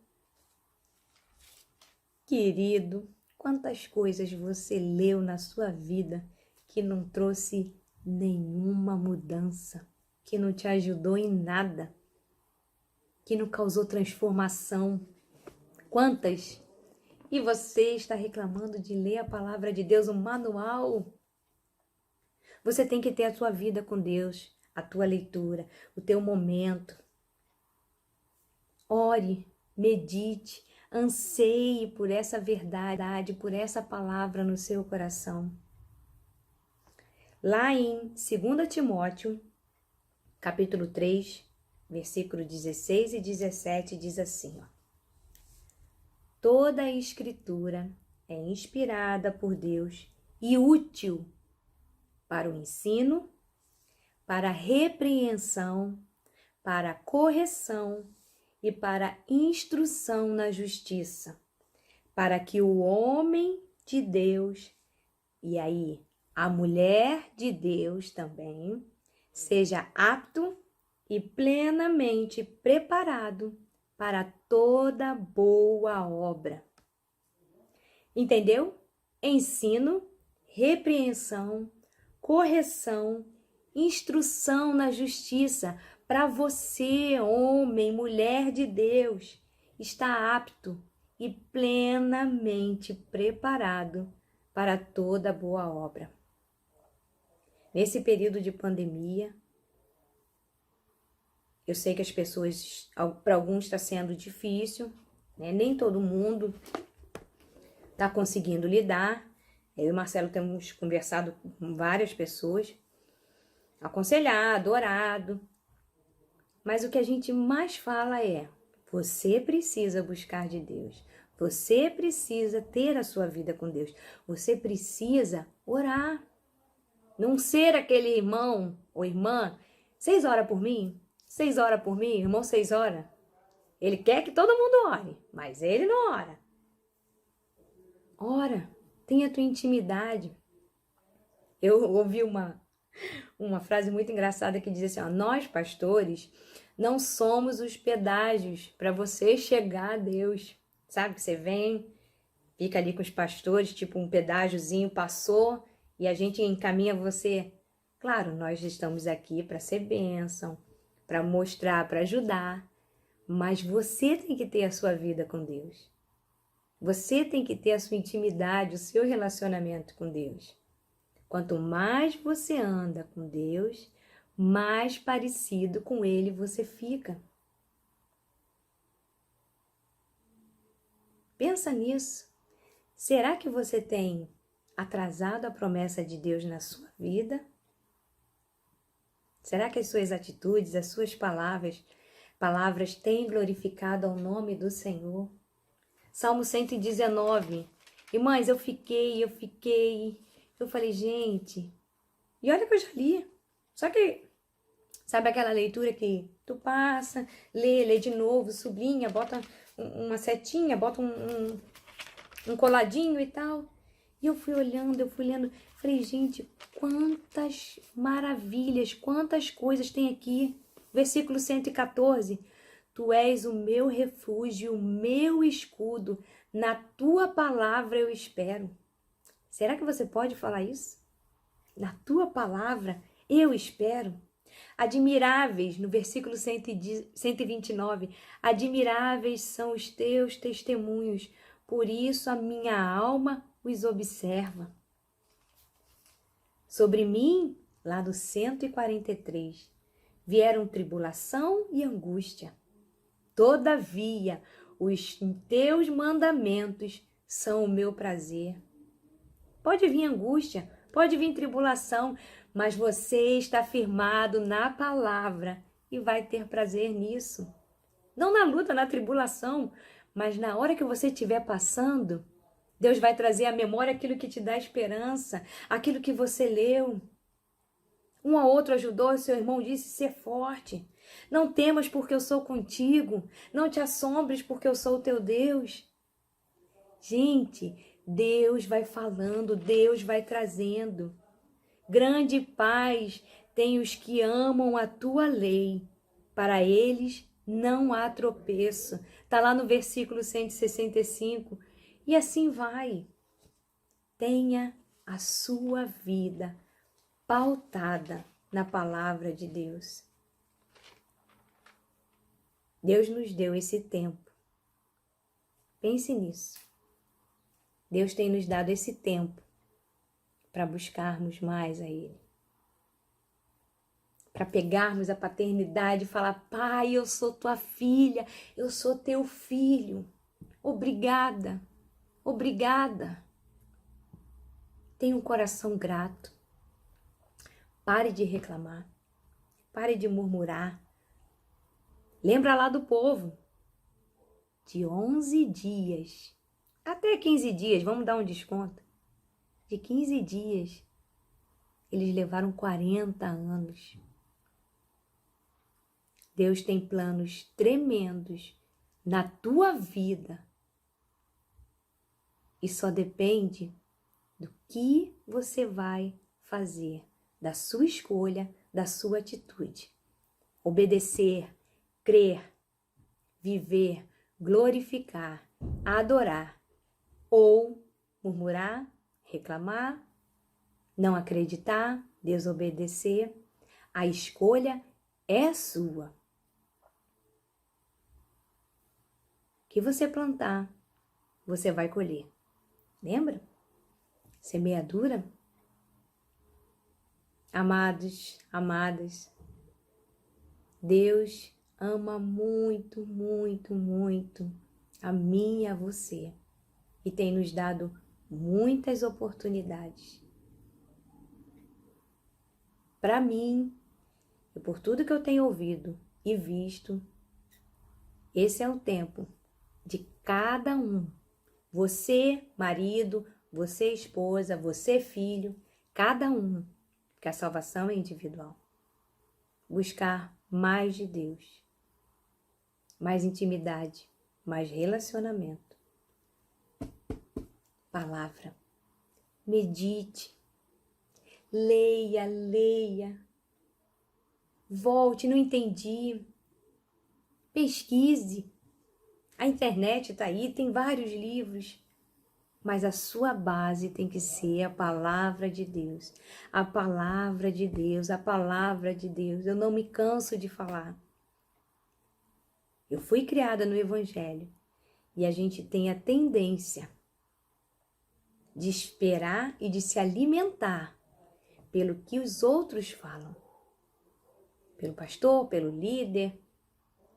querido, quantas coisas você leu na sua vida que não trouxe nenhuma mudança, que não te ajudou em nada, que não causou transformação. Quantas? E você está reclamando de ler a palavra de Deus, um manual. Você tem que ter a sua vida com Deus, a tua leitura, o teu momento. Ore, medite, anseie por essa verdade, por essa palavra no seu coração. Lá em 2 Timóteo, capítulo 3, versículo 16 e 17, diz assim, ó. Toda a Escritura é inspirada por Deus e útil para o ensino, para a repreensão, para a correção e para a instrução na justiça, para que o homem de Deus, e aí a mulher de Deus também, seja apto e plenamente preparado para toda boa obra. Entendeu? Ensino, repreensão, correção, instrução na justiça, para você, homem, mulher de Deus, estar apto e plenamente preparado para toda boa obra. Nesse período de pandemia, eu sei que as pessoas, para alguns está sendo difícil, né? Nem todo mundo está conseguindo lidar. Eu e o Marcelo temos conversado com várias pessoas, aconselhado, orado. Mas o que a gente mais fala é: você precisa buscar de Deus. Você precisa ter a sua vida com Deus. Você precisa orar. Não ser aquele irmão ou irmã, 6 horas por mim? 6 horas por mim? Irmão, 6 horas? Ele quer que todo mundo ore, mas ele não ora. Ora, tenha a tua intimidade. Eu ouvi uma frase muito engraçada que diz assim, ó: nós pastores não somos os pedágios para você chegar a Deus. Sabe que você vem, fica ali com os pastores, tipo um pedágiozinho passou e a gente encaminha você. Claro, nós estamos aqui para ser bênção, para mostrar, para ajudar, mas você tem que ter a sua vida com Deus. Você tem que ter a sua intimidade, o seu relacionamento com Deus. Quanto mais você anda com Deus, mais parecido com Ele você fica. Pensa nisso. Será que você tem atrasado a promessa de Deus na sua vida? Será que as suas atitudes, as suas palavras têm glorificado ao nome do Senhor? Salmo 119. Irmãs, eu falei, gente, e olha que eu já li. Só que, sabe aquela leitura que tu passa, lê de novo, sublinha, bota uma setinha, bota um coladinho e tal. E eu fui olhando, falei, gente, quantas maravilhas, quantas coisas tem aqui. Versículo 114. Tu és o meu refúgio, o meu escudo, na tua palavra eu espero. Será que você pode falar isso? Na tua palavra eu espero. Admiráveis, no versículo 129, admiráveis são os teus testemunhos, por isso a minha alma os observa. Sobre mim, lá no 143, vieram tribulação e angústia. Todavia, os teus mandamentos são o meu prazer. Pode vir angústia, pode vir tribulação, mas você está firmado na palavra e vai ter prazer nisso. Não na luta, na tribulação, mas na hora que você estiver passando, Deus vai trazer à memória aquilo que te dá esperança, aquilo que você leu. Um ao outro ajudou, seu irmão disse, ser forte. Não temas porque eu sou contigo. Não te assombres porque eu sou o teu Deus. Gente, Deus vai falando, Deus vai trazendo. Grande paz tem os que amam a tua lei. Para eles não há tropeço. Está lá no versículo 165. E assim vai. Tenha a sua vida pautada na palavra de Deus. Deus nos deu esse tempo. Pense nisso. Deus tem nos dado esse tempo para buscarmos mais a Ele. Para pegarmos a paternidade e falar, Pai, eu sou tua filha, eu sou teu filho. Obrigada, obrigada. Tenha um coração grato. Pare de reclamar. Pare de murmurar. Lembra lá do povo. De 11 dias, até 15 dias, vamos dar um desconto. De 15 dias, eles levaram 40 anos. Deus tem planos tremendos na tua vida. E só depende do que você vai fazer, da sua escolha, da sua atitude. Obedecer, crer, viver, glorificar, adorar, ou murmurar, reclamar, não acreditar, desobedecer. A escolha é sua. O que você plantar, você vai colher. Lembra? Semeadura? Amados, amadas, Deus ama muito, muito, muito a mim e a você. e tem nos dado muitas oportunidades. Para mim, e por tudo que eu tenho ouvido e visto, esse é o tempo de cada um. Você, marido, você, esposa, você, filho, cada um, porque a salvação é individual. Buscar mais de Deus, mais intimidade, mais relacionamento. Palavra. Medite. Leia. Volte, não entendi. Pesquise. A internet está aí, tem vários livros. Mas a sua base tem que ser a palavra de Deus. A palavra de Deus, a palavra de Deus. Eu não me canso de falar. Eu fui criada no Evangelho e a gente tem a tendência de esperar e de se alimentar pelo que os outros falam. Pelo pastor, pelo líder,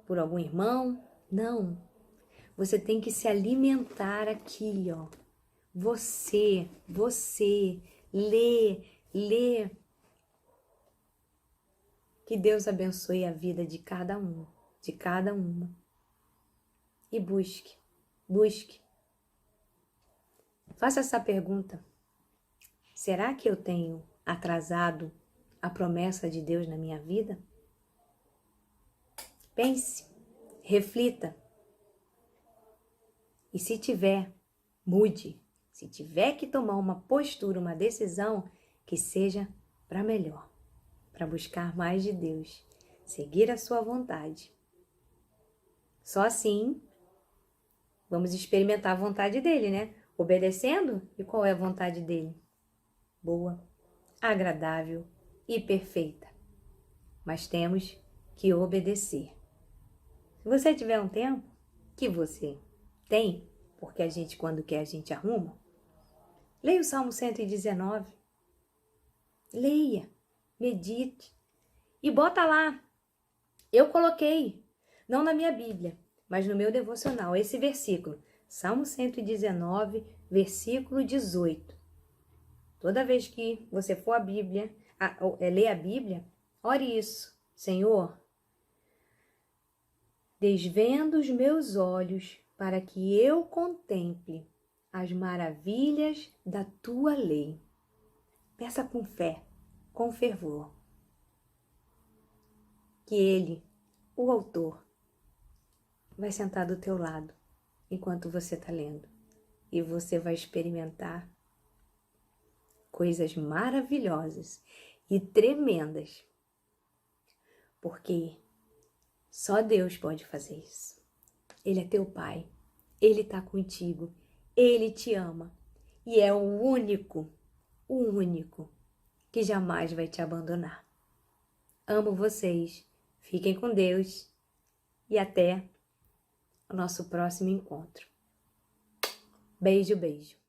por algum irmão. Não. Você tem que se alimentar aqui, ó. Você, lê. Que Deus abençoe a vida de cada um, de cada uma. E busque. Faça essa pergunta. Será que eu tenho atrasado a promessa de Deus na minha vida? Pense, reflita. E se tiver, mude. Se tiver que tomar uma postura, uma decisão, que seja para melhor, para buscar mais de Deus, seguir a sua vontade. Só assim, vamos experimentar a vontade dele, né? Obedecendo, e qual é a vontade dele? Boa, agradável e perfeita. Mas temos que obedecer. Se você tiver um tempo, que você tem, porque a gente, quando quer, a gente arruma. Leia o Salmo 119. Leia, medite. E bota lá. Eu coloquei, não na minha Bíblia, mas no meu devocional, esse versículo. Salmo 119, versículo 18. Toda vez que você for à Bíblia, ler a Bíblia, ore isso. Senhor, desvenda os meus olhos para que eu contemple as maravilhas da tua lei. Peça com fé, com fervor. Que ele, o autor, vai sentar do teu lado enquanto você está lendo. E você vai experimentar coisas maravilhosas e tremendas. Porque só Deus pode fazer isso. Ele é teu Pai. Ele está contigo. Ele te ama. E é o único que jamais vai te abandonar. Amo vocês. Fiquem com Deus. E até o nosso próximo encontro. Beijo.